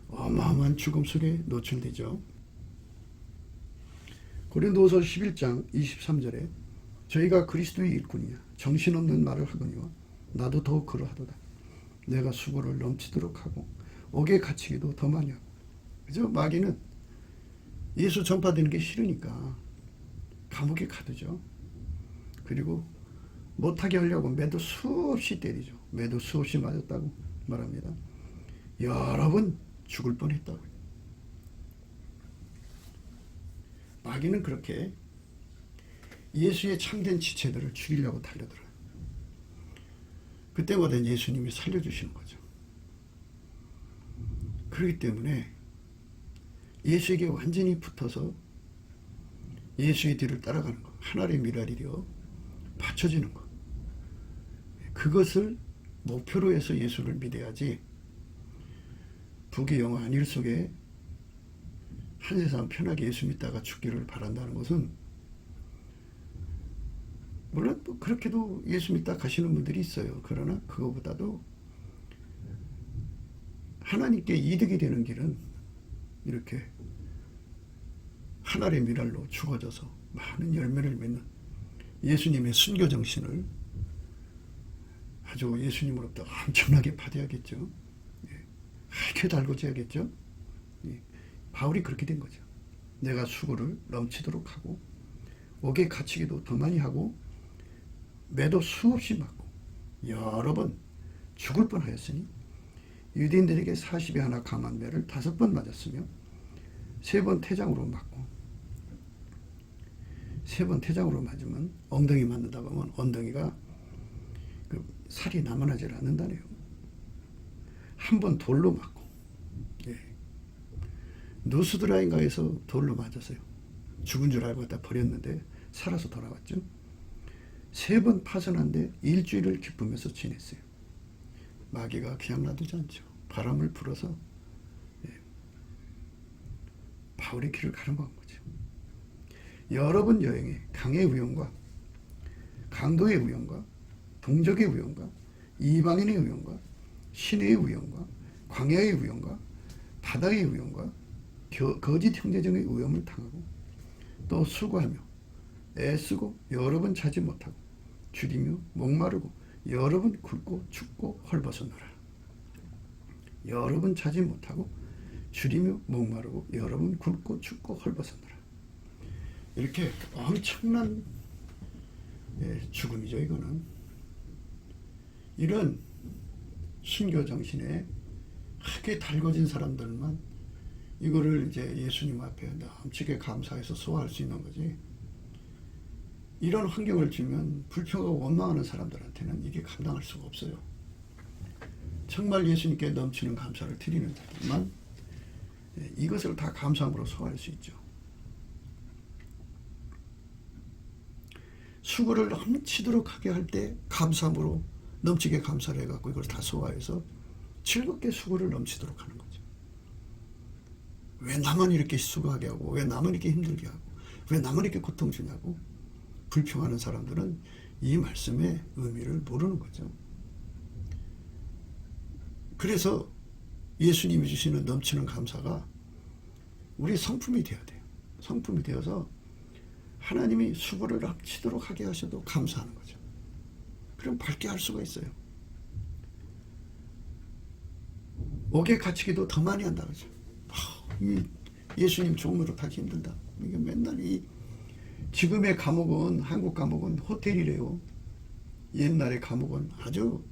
어마어마한 죽음 속에 노출되죠. 고린도후서 11장 23절에 저희가 그리스도의 일꾼이냐 정신없는 말을 하거니와 나도 더욱 그러하도다. 내가 수고를 넘치도록 하고 옥에 갇히기도 더 많이 하고. 그죠? 마귀는 예수 전파되는 게 싫으니까 감옥에 가두죠. 그리고 못하게 하려고 매도 수없이 때리죠. 매도 수없이 맞았다고 말합니다. 여러 번 죽을 뻔했다고요. 마귀는 그렇게 예수의 참된 지체들을 죽이려고 달려들어요. 그때마다 예수님이 살려주시는 거죠. 그렇기 때문에 예수에게 완전히 붙어서 예수의 뒤를 따라가는 것, 하나의 미랄이려 받쳐지는 것, 그것을 목표로 해서 예수를 믿어야지 북의 영화 안일 속에 한 세상 편하게 예수 믿다가 죽기를 바란다는 것은, 물론 그렇게도 예수 믿다 가시는 분들이 있어요. 그러나 그거보다도 하나님께 이득이 되는 길은 이렇게 하나의 미랄로 죽어져서 많은 열매를 맺는 예수님의 순교 정신을 아주 예수님으로부터 엄청나게 받아야겠죠. 이렇게 달궈져야겠죠. 바울이 그렇게 된 거죠. 내가 수고를 넘치도록 하고 옥에 갇히기도 더 많이 하고 매도 수없이 맞고 여러 번 죽을 뻔하였으니 유대인들에게 40에 하나 강한 매를 5번 맞았으며 3번 태장으로 맞고, 3번 태장으로 맞으면 엉덩이 맞는다고 하면 엉덩이가 그 살이 남아나질 않는다네요. 한 번 돌로 맞고, 누스드라인가에서 돌로 맞았어요. 죽은 줄 알고 갖다 버렸는데 살아서 돌아왔죠. 3번 파선한데 일주일을 기쁘면서 지냈어요. 마귀가 그냥 놔두지 않죠. 바람을 불어서 바울의 길을 가름한 거죠. 여러 번 여행에 강의 위험과 강도의 위험과 동족의 위험과 이방인의 위험과 시내의 위험과 광야의 위험과 바다의 위험과 거짓 형제정의 위험을 당하고 또 수고하며 애쓰고 여러 번 자지 못하고 줄이며 목마르고 여러 번 굶고 춥고 헐벗었노라. 여러 번 자지 못하고 줄이며 목마르고 여러 번 굶고 춥고 헐벗었노라. 이렇게 엄청난 죽음이죠. 이거는 이런 순교 정신에 크게 달궈진 사람들만 이거를 이제 예수님 앞에 넘치게 감사해서 소화할 수 있는 거지. 이런 환경을 주면 불평하고 원망하는 사람들한테는 이게 감당할 수가 없어요. 정말 예수님께 넘치는 감사를 드리는 자들만 이것을 다 감사함으로 소화할 수 있죠. 수고를 넘치도록 하게 할 때 감사함으로 넘치게 감사를 해갖고 이걸 다 소화해서 즐겁게 수고를 넘치도록 하는 거죠. 왜 나만 이렇게 수고하게 하고 왜 나만 이렇게 힘들게 하고 왜 나만 이렇게 고통 주냐고 불평하는 사람들은 이 말씀의 의미를 모르는 거죠. 그래서 예수님이 주시는 넘치는 감사가 우리 성품이 되어야 돼요. 성품이 되어서 하나님이 수고를 넘치도록 하게 하셔도 감사하는 거죠. 그럼 밝게 할 수가 있어요. 옥에 갇히기도 더 많이 한다 그러죠. 예수님 종으로 타기 힘들다. 이게 맨날 이 지금의 감옥은 한국 감옥은 호텔이래요. 옛날의 감옥은 아주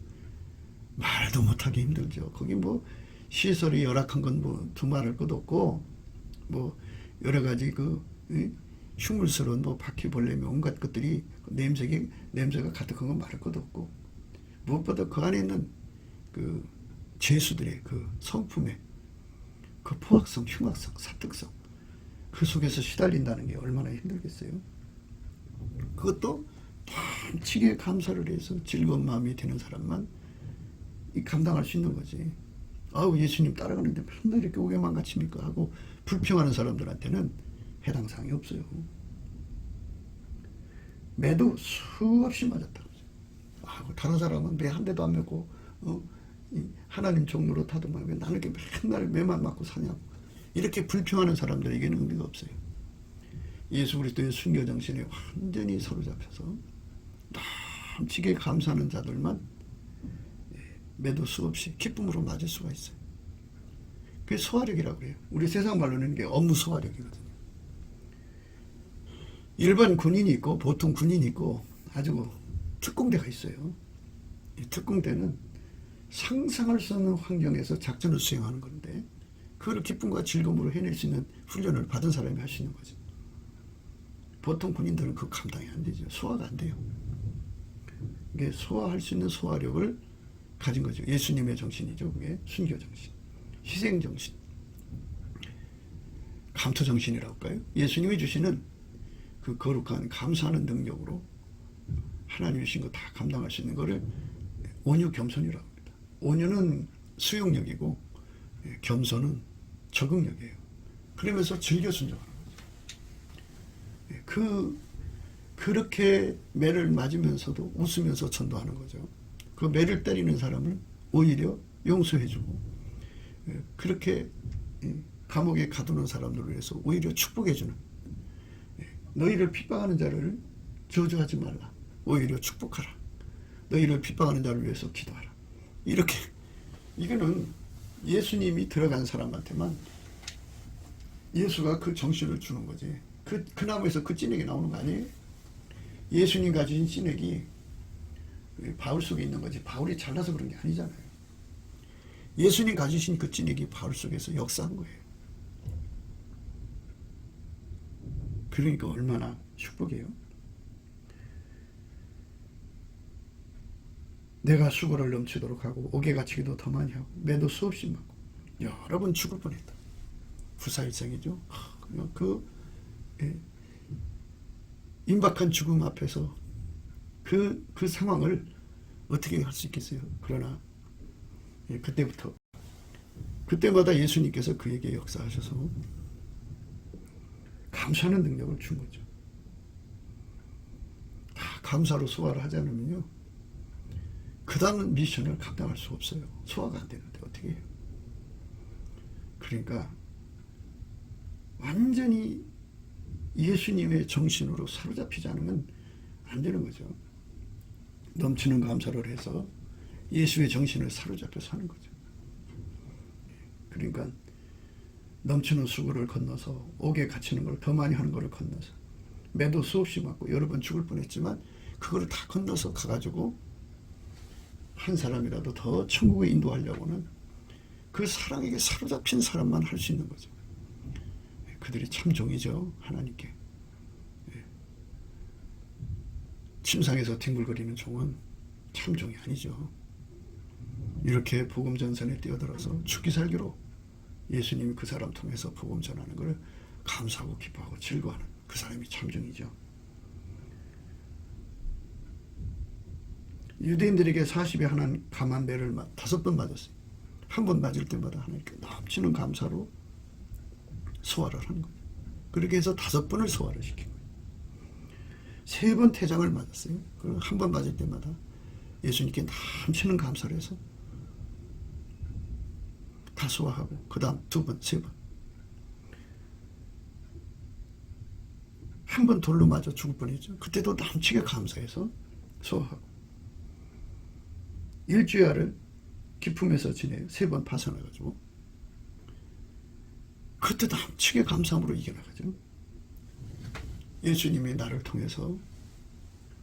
말도 못하기 힘들죠. 거기 뭐 시설이 열악한 건 뭐 두말할 것도 없고 뭐 여러 가지 그 흉물스러운 뭐 바퀴벌레 온갖 것들이 냄새가 가득한 건 말할 것도 없고 무엇보다 그 안에 있는 그 죄수들의 그 성품의 그 포악성, 흉악성, 사특성 그 속에서 시달린다는 게 얼마나 힘들겠어요. 그것도 넘치게 감사를 해서 즐거운 마음이 되는 사람만 감당할 수 있는 거지. 아우 예수님 따라가는데 맨날 이렇게 오게만 갇힙니까 하고 불평하는 사람들한테는 해당 사항이 없어요. 매도 수없이 맞았다. 다른 사람은 매 한 대도 안 맞고 하나님 종로로 타도만 왜 나는 이렇게 맨날 매만 맞고 사냐고. 이렇게 불평하는 사람들에게는 의미가 없어요. 예수 그리스도의 순교 정신에 완전히 사로잡혀서 넘치게 감사하는 자들만 매도 수없이 기쁨으로 맞을 수가 있어요. 그게 소화력이라고 해요. 우리 세상 말로는 이게 업무 소화력이거든요. 일반 군인이 있고 보통 군인이 있고 아주 특공대가 있어요. 이 특공대는 상상할 수 없는 환경에서 작전을 수행하는 건데 그걸 기쁨과 즐거움으로 해낼 수 있는 훈련을 받은 사람이 할 수 있는 거죠. 보통 군인들은 그 감당이 안 되죠. 소화가 안 돼요. 이게 소화할 수 있는 소화력을 가진 거죠. 예수님의 정신이죠. 그게 순교 정신, 희생 정신, 감투 정신이라고 할까요? 예수님이 주시는 그 거룩한 감사하는 능력으로 하나님이 주신 거 다 감당할 수 있는 거를 온유 겸손이라고 합니다. 온유는 수용력이고 겸손은 적응력이에요. 그러면서 즐겨 순종하는 거죠. 그렇게 매를 맞으면서도 웃으면서 전도하는 거죠. 그 매를 때리는 사람을 오히려 용서해주고 그렇게 감옥에 가두는 사람들을 위해서 오히려 축복해주는, 너희를 핍박하는 자를 저주하지 말라, 오히려 축복하라, 너희를 핍박하는 자를 위해서 기도하라. 이렇게 이거는 예수님이 들어간 사람한테만 예수가 그 정신을 주는 거지. 그 나무에서 그 찐액이 나오는 거 아니에요? 예수님 가진 찐액이 바울 속에 있는 거지 바울이 잘나서 그런 게 아니잖아요. 예수님 가지신 그 찐액이 바울 속에서 역사한 거예요. 그러니까 얼마나 축복이에요. 내가 수고를 넘치도록 하고 옥에 갇히기도 더 많이 하고 매도 수없이 맞고 여러 번 죽을 뻔했다. 후사일생이죠. 그 임박한 죽음 앞에서 그 상황을 어떻게 할 수 있겠어요. 그러나 그때마다 예수님께서 그에게 역사하셔서 감사하는 능력을 준 거죠. 다 감사로 소화를 하지 않으면요, 그 다음 미션을 감당할 수 없어요. 소화가 안 되는데 어떻게 해요. 그러니까 완전히 예수님의 정신으로 사로잡히지 않으면 안 되는 거죠. 넘치는 감사를 해서 예수의 정신을 사로잡혀서 하는 거죠. 그러니까 넘치는 수고를 건너서 옥에 갇히는 걸 더 많이 하는 것을 건너서 매도 수없이 맞고 여러 번 죽을 뻔했지만 그거를 다 건너서 가가지고 한 사람이라도 더 천국에 인도하려고는 그 사랑에게 사로잡힌 사람만 할 수 있는 거죠. 그들이 참 종이죠. 하나님께. 침상에서 뒹굴거리는 종은 참 종이 아니죠. 이렇게 복음 전선에 뛰어들어서 죽기 살기로 예수님이 그 사람 통해서 복음 전하는 것을 감사하고 기뻐하고 즐거워하는 그 사람이 참종이죠. 유대인들에게 40에 하나는 감한 매를 5번 맞았어요. 한 번 맞을 때마다 하나님께 넘치는 감사로 소화를 하는 거예요. 그렇게 해서 5번을 소화를 시킨 거예요. 3번 태장을 맞았어요. 그리고 한 번 맞을 때마다 예수님께 넘치는 감사를 해서 다 소화하고 그 다음 2번, 3번. 한 번 돌로 맞아 죽을 뻔했죠. 그때도 넘치게 감사해서 소화하고 일주야를 기품에서 지내요. 3번 파산해가지고 그때도 넘치게 감사함으로 이겨나가죠. 예수님이 나를 통해서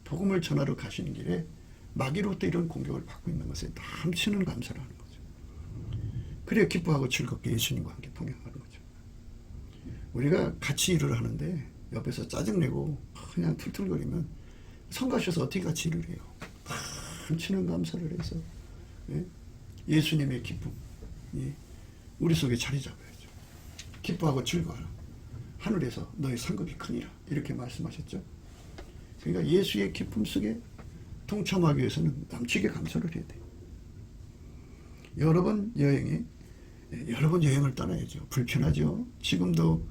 복음을 전하러 가시는 길에 마귀로부터 이런 공격을 받고 있는 것에 넘치는 감사를 하는 거죠. 그래야 기뻐하고 즐겁게 예수님과 함께 동행하는 거죠. 우리가 같이 일을 하는데 옆에서 짜증내고 그냥 툴툴거리면 성가셔서 어떻게 같이 일을 해요. 넘치는 감사를 해서 예수님의 기쁨이 우리 속에 자리 잡아야죠. 기뻐하고 즐거워라. 하늘에서 너의 상급이 크니라. 이렇게 말씀하셨죠. 그러니까 예수의 기쁨 속에 동참하기 위해서는 넘치게 감사를 해야 돼요. 여러 번 여행을 떠나야죠. 불편하죠. 지금도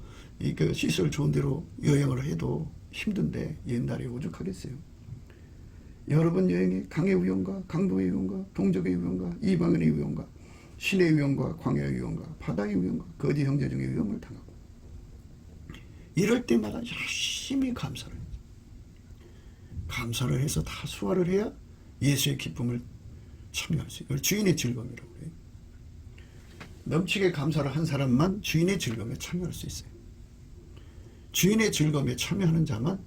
그 시설 좋은 데로 여행을 해도 힘든데 옛날에 오죽하겠어요. 여러분 여행에 강의 위험과 강도의 위험과 동족의 위험과 이방인의 위험과 신의 위험과 광야의 위험과 바다의 위험과 거짓 형제 중의 위험을 당하고 이럴 때마다 열심히 감사를 해서 다 수화를 해야 예수의 기쁨을 참여할 수 있어요. 주인의 즐거움이라고 해요. 넘치게 감사를 한 사람만 주인의 즐거움에 참여할 수 있어요. 주인의 즐거움에 참여하는 자만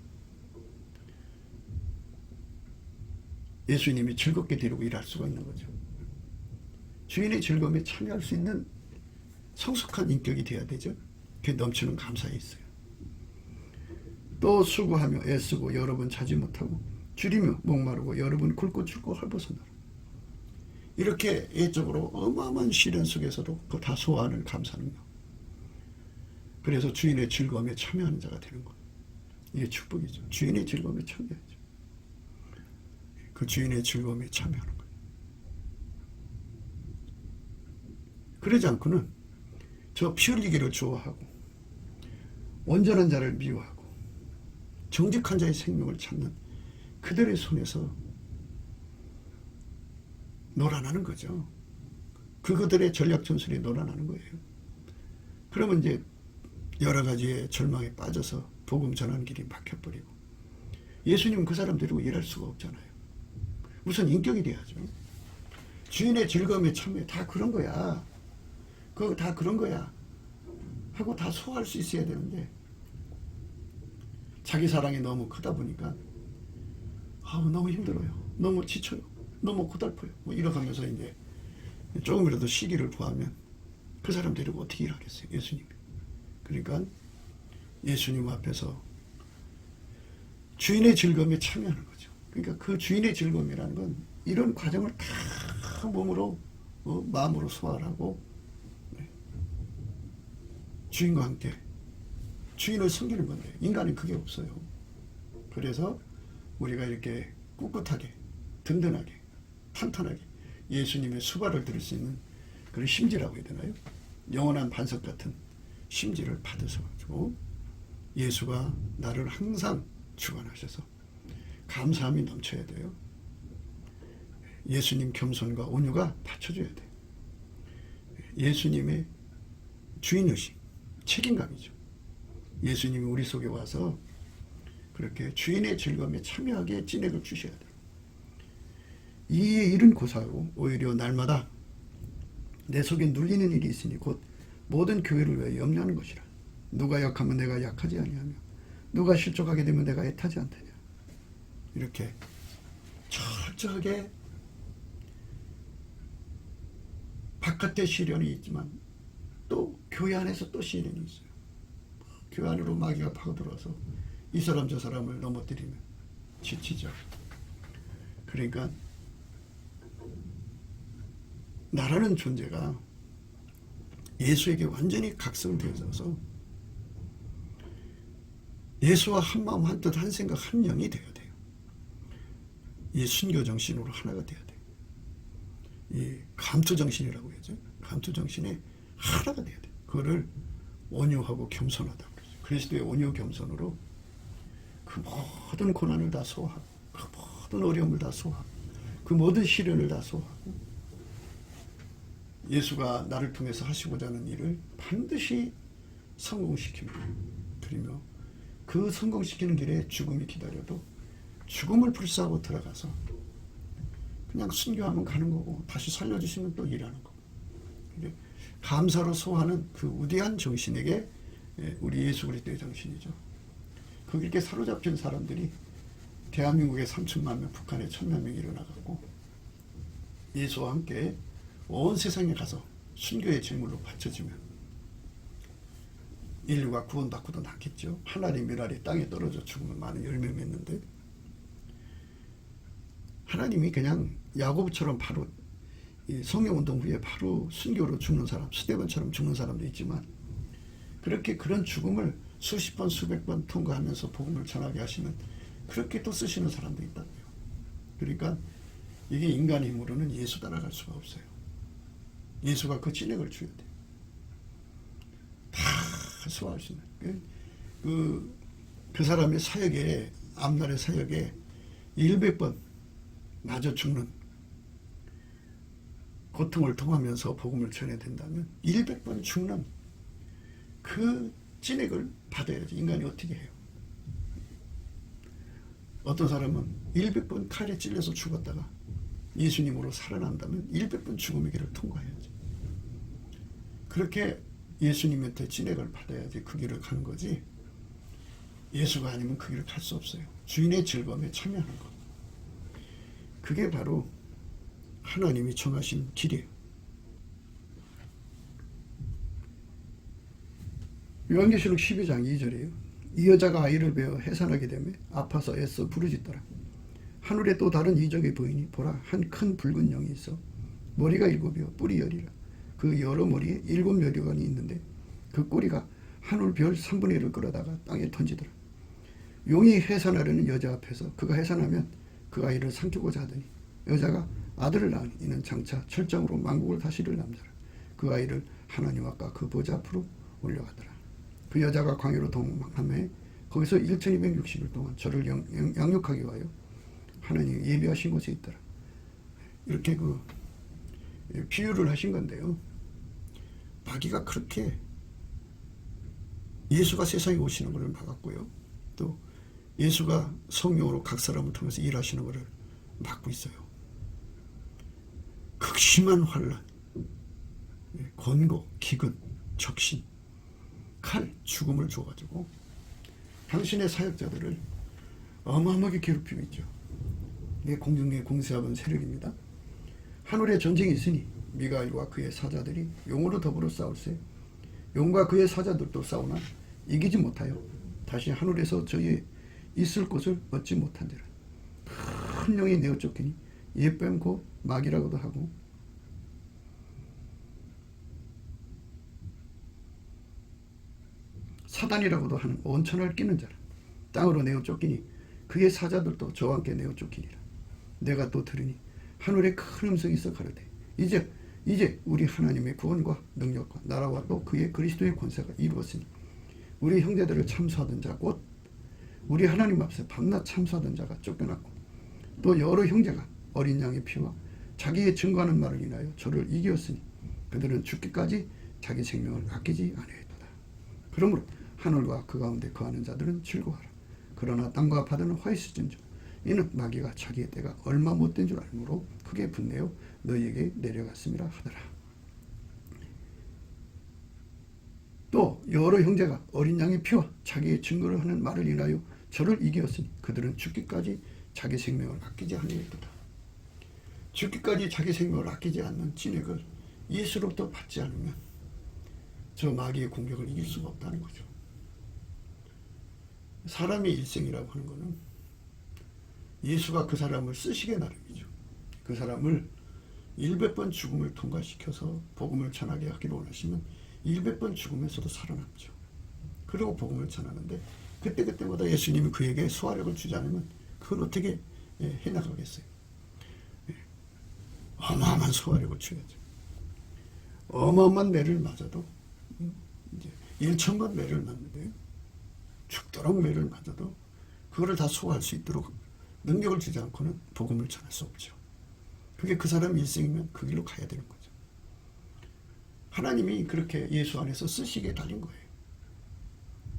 예수님이 즐겁게 데리고 일할 수가 있는 거죠. 주인의 즐거움에 참여할 수 있는 성숙한 인격이 되어야 되죠. 그게 넘치는 감사에 있어요. 또 수고하며 애쓰고 여러분 자지 못하고 줄이며 목마르고 여러분 굵고 춥고 헐벗어나라. 이렇게 예적으로 어마어마한 시련 속에서도 그거 다 소화하는 감사는 거. 그래서 주인의 즐거움에 참여하는 자가 되는 거예요. 이게 축복이죠. 주인의 즐거움에 참여하죠. 그 주인의 즐거움에 참여하는 거예요. 그러지 않고는 저 피 흘리기를 좋아하고 온전한 자를 미워하고 정직한 자의 생명을 찾는 그들의 손에서 놀아나는 거죠. 그들의 전략 전술이 놀아나는 거예요. 그러면 이제 여러 가지의 절망에 빠져서 복음 전하는 길이 막혀버리고 예수님은 그 사람 데리고 일할 수가 없잖아요. 우선 인격이 돼야죠. 주인의 즐거움에 참여 다 그런 거야. 그거 다 그런 거야. 하고 다 소화할 수 있어야 되는데 자기 사랑이 너무 크다 보니까 너무 힘들어요. 너무 지쳐요. 너무 고달퍼요. 뭐 이러면서 이제 조금이라도 시기를 구하면 그 사람 데리고 어떻게 일하겠어요. 예수님이. 그러니까 예수님 앞에서 주인의 즐거움에 참여하는 거죠. 그러니까 그 주인의 즐거움이라는 건 이런 과정을 다 몸으로 마음으로 소화를 하고 주인과 함께 주인을 섬기는 건데 인간은 그게 없어요. 그래서 우리가 이렇게 꿋꿋하게 든든하게 탄탄하게 예수님의 수발을 들을 수 있는 그런 심지라고 해야 되나요? 영원한 반석 같은 심지를 받으셔 가지고 예수가 나를 항상 주관하셔서 감사함이 넘쳐야 돼요. 예수님 겸손과 온유가 받쳐줘야 돼요. 예수님의 주인의식, 책임감이죠. 예수님이 우리 속에 와서 그렇게 주인의 즐거움에 참여하게 찐액을 주셔야 돼요. 이 일은 고사하고 오히려 날마다 내 속에 눌리는 일이 있으니 곧 모든 교회를 위해 염려하는 것이라. 누가 약하면 내가 약하지 아니하며 누가 실족하게 되면 내가 애타지 않다냐. 이렇게 철저하게 바깥에 시련이 있지만 또 교회 안에서 또 시련이 있어요. 교회 안으로 마귀가 파고들어서 이 사람 저 사람을 넘어뜨리면 지치죠. 그러니까 나라는 존재가 예수에게 완전히 각성되어져서 예수와 한 마음 한 뜻 한 생각 한 영이 되어야 돼요. 이 순교 정신으로 하나가 되어야 돼요. 이 감투 정신이라고 하죠. 감투 정신에 하나가 되어야 돼요. 그거를 온유하고 겸손하다고 그러죠. 그리스도의 온유 겸손으로 그 모든 고난을 다 소화하고 그 모든 어려움을 다 소화하고 그 모든 시련을 다 소화하고 예수가 나를 통해서 하시고자 하는 일을 반드시 성공시키며 그리며 그 성공시키는 길에 죽음이 기다려도 죽음을 불사하고 들어가서 그냥 순교하면 가는 거고 다시 살려주시면 또 일하는 거고 감사로 소화하는 그 우대한 정신에게 우리 예수 그리스도의 정신이죠. 거기 이렇게 사로잡힌 사람들이 대한민국에 3천만 명, 북한에 1,000만 명이 일어나갖고 예수와 함께 온 세상에 가서 순교의 제물로 바쳐지면 인류가 구원받고도 낳겠죠. 하나님 미랄이 땅에 떨어져 죽으면 많은 열매 맺는데 하나님이 그냥 야고보처럼 바로 성령운동 후에 바로 순교로 죽는 사람, 스데반처럼 죽는 사람도 있지만 그렇게 그런 죽음을 수십 번 수백 번 통과하면서 복음을 전하게 하시는 그렇게 또 쓰시는 사람도 있다고요. 그러니까 이게 인간의 힘으로는 예수 따라갈 수가 없어요. 예수가 그 진액을 줘야 돼요. 다 소화할 수 있는 그 사람의 사역에 앞날의 사역에 100번 마저 죽는 고통을 통하면서 복음을 전해야 된다면 100번 죽는 그 진액을 받아야지 인간이 어떻게 해요. 어떤 사람은 100번 칼에 찔려서 죽었다가 예수님으로 살아난다면 100번 죽음의 길을 통과해야지. 그렇게 예수님한테 진액을 받아야지 그 길을 가는 거지. 예수가 아니면 그 길을 갈 수 없어요. 주인의 즐거움에 참여하는 것. 그게 바로 하나님이 정하신 길이에요. 요한계시록 12장 2절이에요. 이 여자가 아이를 베어 해산하게 되며 아파서 애써 부르짖더라. 하늘에 또 다른 이적이 보이니 보라 한 큰 붉은 영이 있어 머리가 7이요 뿔이 10이라. 그 여러 머리에 7 멸류관이 있는데 그 꼬리가 하늘 별 3분의 1을 끌어다가 땅에 던지더라. 용이 해산하려는 여자 앞에서 그가 해산하면 그 아이를 삼키고자 하더니 여자가 아들을 낳으니 이는 장차 철장으로 만국을 다스릴 남자라. 그 아이를 하나님 아까 그 보좌 앞으로 올려가더라. 그 여자가 광야로 도망하며 거기서 1260일 동안 저를 양육하기 위하여 하나님이 예비하신 곳에 있더라. 이렇게 그 비유를 하신 건데요. 마귀가 그렇게 예수가 세상에 오시는 것을 막았고요. 또 예수가 성령으로 각 사람을 통해서 일하시는 것을 막고 있어요. 극심한 환란, 권고, 기근, 적신, 칼, 죽음을 줘가지고 당신의 사역자들을 어마어마하게 괴롭히고 있죠. 이게 공중에 공세하는 세력입니다. 하늘에 전쟁이 있으니 미가엘과 그의 사자들이 용으로 더불어 싸울세. 용과 그의 사자들도 싸우나 이기지 못하여 다시 하늘에서 저희의 있을 곳을 얻지 못한지라. 큰 용이 내어 쫓기니 예뱀 곧 마귀라고도 하고 사단이라고도 하는 온천을 끼는 자라. 땅으로 내어 쫓기니 그의 사자들도 저와 함께 내어 쫓기니라. 내가 또 들으니 하늘에 큰 음성이 있어 가로되 이제 우리 하나님의 구원과 능력과 나라와 또 그의 그리스도의 권세가 이루었으니 우리 형제들을 참수하던 자 곧 우리 하나님 앞에 밤낮 참수하던 자가 쫓겨났고 또 여러 형제가 어린 양의 피와 자기의 증거하는 말을 인하여 저를 이기었으니 그들은 죽기까지 자기 생명을 아끼지 아니하였도다. 그러므로 하늘과 그 가운데 거하는 자들은 즐거워하라. 그러나 땅과 바다는 화있을진저 이는 마귀가 자기의 때가 얼마 못된 줄 알므로 크게 분내어 너희에게 내려갔음이라 하더라. 또 여러 형제가 어린 양의 피와 자기의 증거를 하는 말을 인하여 저를 이기었으니 그들은 죽기까지 자기 생명을 아끼지 아니하였도다. 죽기까지 자기 생명을 아끼지 않는 진액을 예수로부터 받지 않으면 저 마귀의 공격을 이길 수가 없다는 거죠. 사람의 일생이라고 하는 것은 예수가 그 사람을 쓰시게 나름이죠. 그 사람을 100번 죽음을 통과시켜서 복음을 전하게 하기를 원하시면 100번 죽음에서도 살아남죠. 그리고 복음을 전하는데 그때마다 예수님이 그에게 소화력을 주지 않으면 그걸 어떻게 해나가겠어요. 어마어마한 소화력을 줘야죠. 어마어마한 매를 맞아도 이제 1,000번 매를 맞는데요. 죽도록 매를 맞아도 그거를 다 소화할 수 있도록 능력을 주지 않고는 복음을 전할 수 없죠. 그게 그 사람 일생이면 그 길로 가야 되는 거죠. 하나님이 그렇게 예수 안에서 쓰시게 달린 거예요.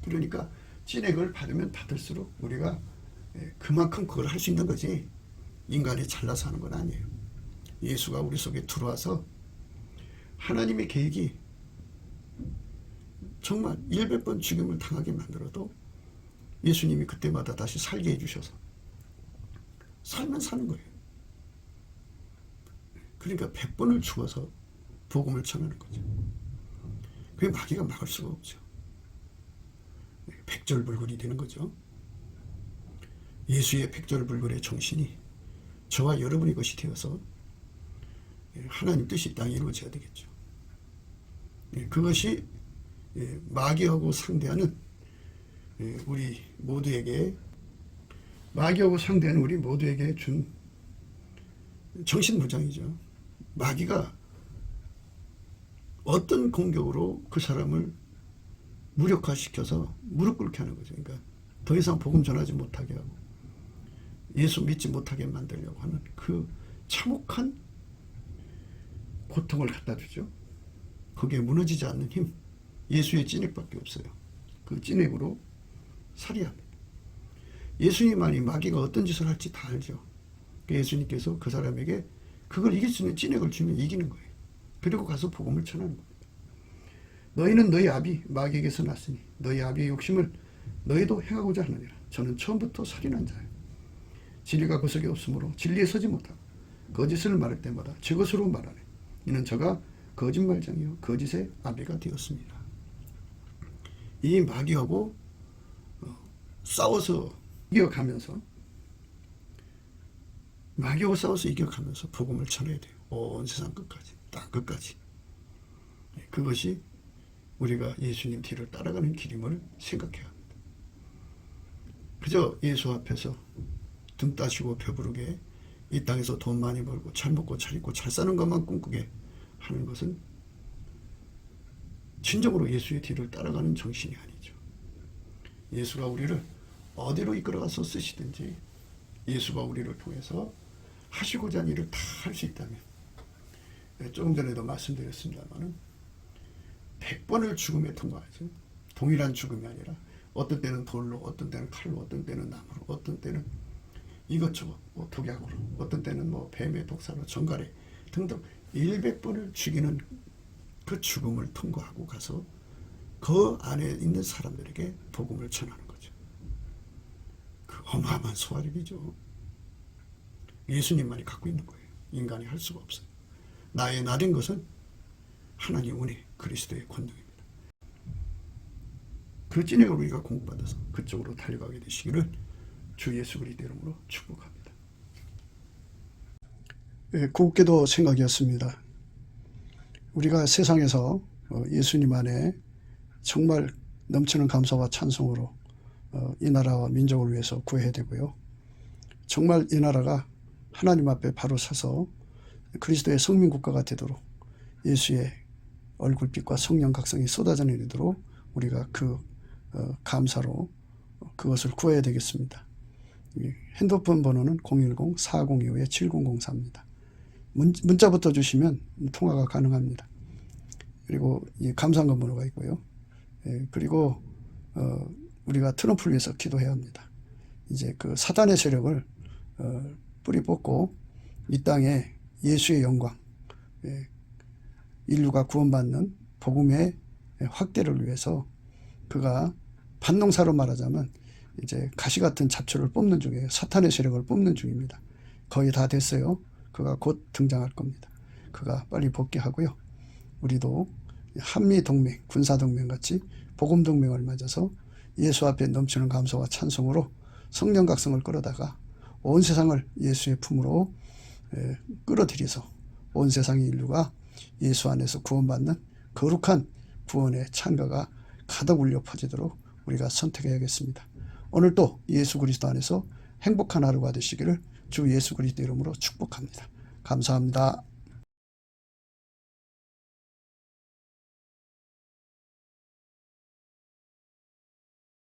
그러니까 진액을 받으면 받을수록 우리가 그만큼 그걸 할 수 있는 거지 인간이 잘나서 하는 건 아니에요. 예수가 우리 속에 들어와서 하나님의 계획이 정말 100번 죽임을 당하게 만들어도 예수님이 그때마다 다시 살게 해주셔서 살면 사는 거예요. 그러니까 100번을 죽어서 복음을 전하는 거죠. 그게 마귀가 막을 수가 없죠. 백절불굴이 되는 거죠. 예수의 백절불굴의 정신이 저와 여러분의 것이 되어서 하나님 뜻이 땅에 이루어져야 되겠죠. 그것이 마귀하고 상대하는 우리 모두에게 준 정신무장이죠. 마귀가 어떤 공격으로 그 사람을 무력화시켜서 무릎 꿇게 하는 거죠. 그러니까 더 이상 복음 전하지 못하게 하고 예수 믿지 못하게 만들려고 하는 그 참혹한 고통을 갖다 주죠. 거기에 무너지지 않는 힘, 예수의 찐액밖에 없어요. 그 찐액으로 살해합니다. 예수님만이 마귀가 어떤 짓을 할지 다 알죠. 예수님께서 그 사람에게 그걸 이길 수 있는 찐액을 주면 이기는 거예요. 그리고 가서 복음을 전하는 겁니다. 너희는 너희 아비 마귀에게서 났으니 너희 아비의 욕심을 너희도 행하고자 하느니라. 저는 처음부터 살인한 자예요. 진리가 그 속에 없으므로 진리에 서지 못하고 거짓을 말할 때마다 제 것으로 말하네. 이는 저가 거짓말장이요 거짓의 아비가 되었습니다. 이 마귀하고 싸워서 이겨가면서 마귀하고 싸워서 이겨가면서 복음을 전해야 돼요. 온 세상 끝까지, 땅 끝까지. 그것이 우리가 예수님 뒤를 따라가는 길임을 생각해야 합니다. 그저 예수 앞에서 등 따시고 배부르게 이 땅에서 돈 많이 벌고 잘 먹고 잘 입고 잘 사는 것만 꿈꾸게 하는 것은 진정으로 예수의 뒤를 따라가는 정신이 아니죠. 예수가 우리를 어디로 이끌어가서 쓰시든지 예수가 우리를 통해서 하시고자 하는 일을 다 할 수 있다면, 조금 전에도 말씀드렸습니다만 100번을 죽음에 통과하죠. 동일한 죽음이 아니라 어떤 때는 돌로, 어떤 때는 칼로, 어떤 때는 나무로, 어떤 때는 이것저것 독약으로, 어떤 때는 뱀의 독사로, 정갈에 등등 100번을 죽이는 그 죽음을 통과하고 가서 그 안에 있는 사람들에게 복음을 전하는 거죠. 그 어마어마한 소화력이죠. 예수님만이 갖고 있는 거예요. 인간이 할 수가 없어요. 나의 나된 것은 하나님 은혜, 그리스도의 권능입니다. 그 찐액을 우리가 공부받아서 그쪽으로 달려가게 되시기를 주 예수 그리스도 이름으로 축복합니다. 구국기도 생각이었습니다. 우리가 세상에서 예수님 안에 정말 넘치는 감사와 찬송으로 이 나라와 민족을 위해서 구해야 되고요. 정말 이 나라가 하나님 앞에 바로 서서 그리스도의 성민국가가 되도록 예수의 얼굴빛과 성령 각성이 쏟아져 내리도록 우리가 그 감사로 그것을 구해야 되겠습니다. 핸드폰 번호는 010-4025-7004입니다. 문자부터 주시면 통화가 가능합니다. 그리고 이 감사헌금 번호가 있고요. 그리고 우리가 트럼프를 위해서 기도해야 합니다. 이제 그 사단의 세력을 뿌리 뽑고 이 땅에 예수의 영광, 인류가 구원받는 복음의 확대를 위해서 그가 반농사로 말하자면 이제 가시 같은 잡초를 뽑는 중이에요. 사탄의 세력을 뽑는 중입니다. 거의 다 됐어요. 그가 곧 등장할 겁니다. 그가 빨리 복귀하고요. 우리도 한미동맹, 군사동맹 같이 복음동맹을 맺어서 예수 앞에 넘치는 감사와 찬송으로 성령 각성을 끌어다가 온 세상을 예수의 품으로 끌어들여서 온 세상의 인류가 예수 안에서 구원받는 거룩한 구원의 찬가가 가득 울려 퍼지도록 우리가 선택해야겠습니다. 오늘도 예수 그리스도 안에서 행복한 하루가 되시기를 주 예수 그리스도 이름으로 축복합니다. 감사합니다.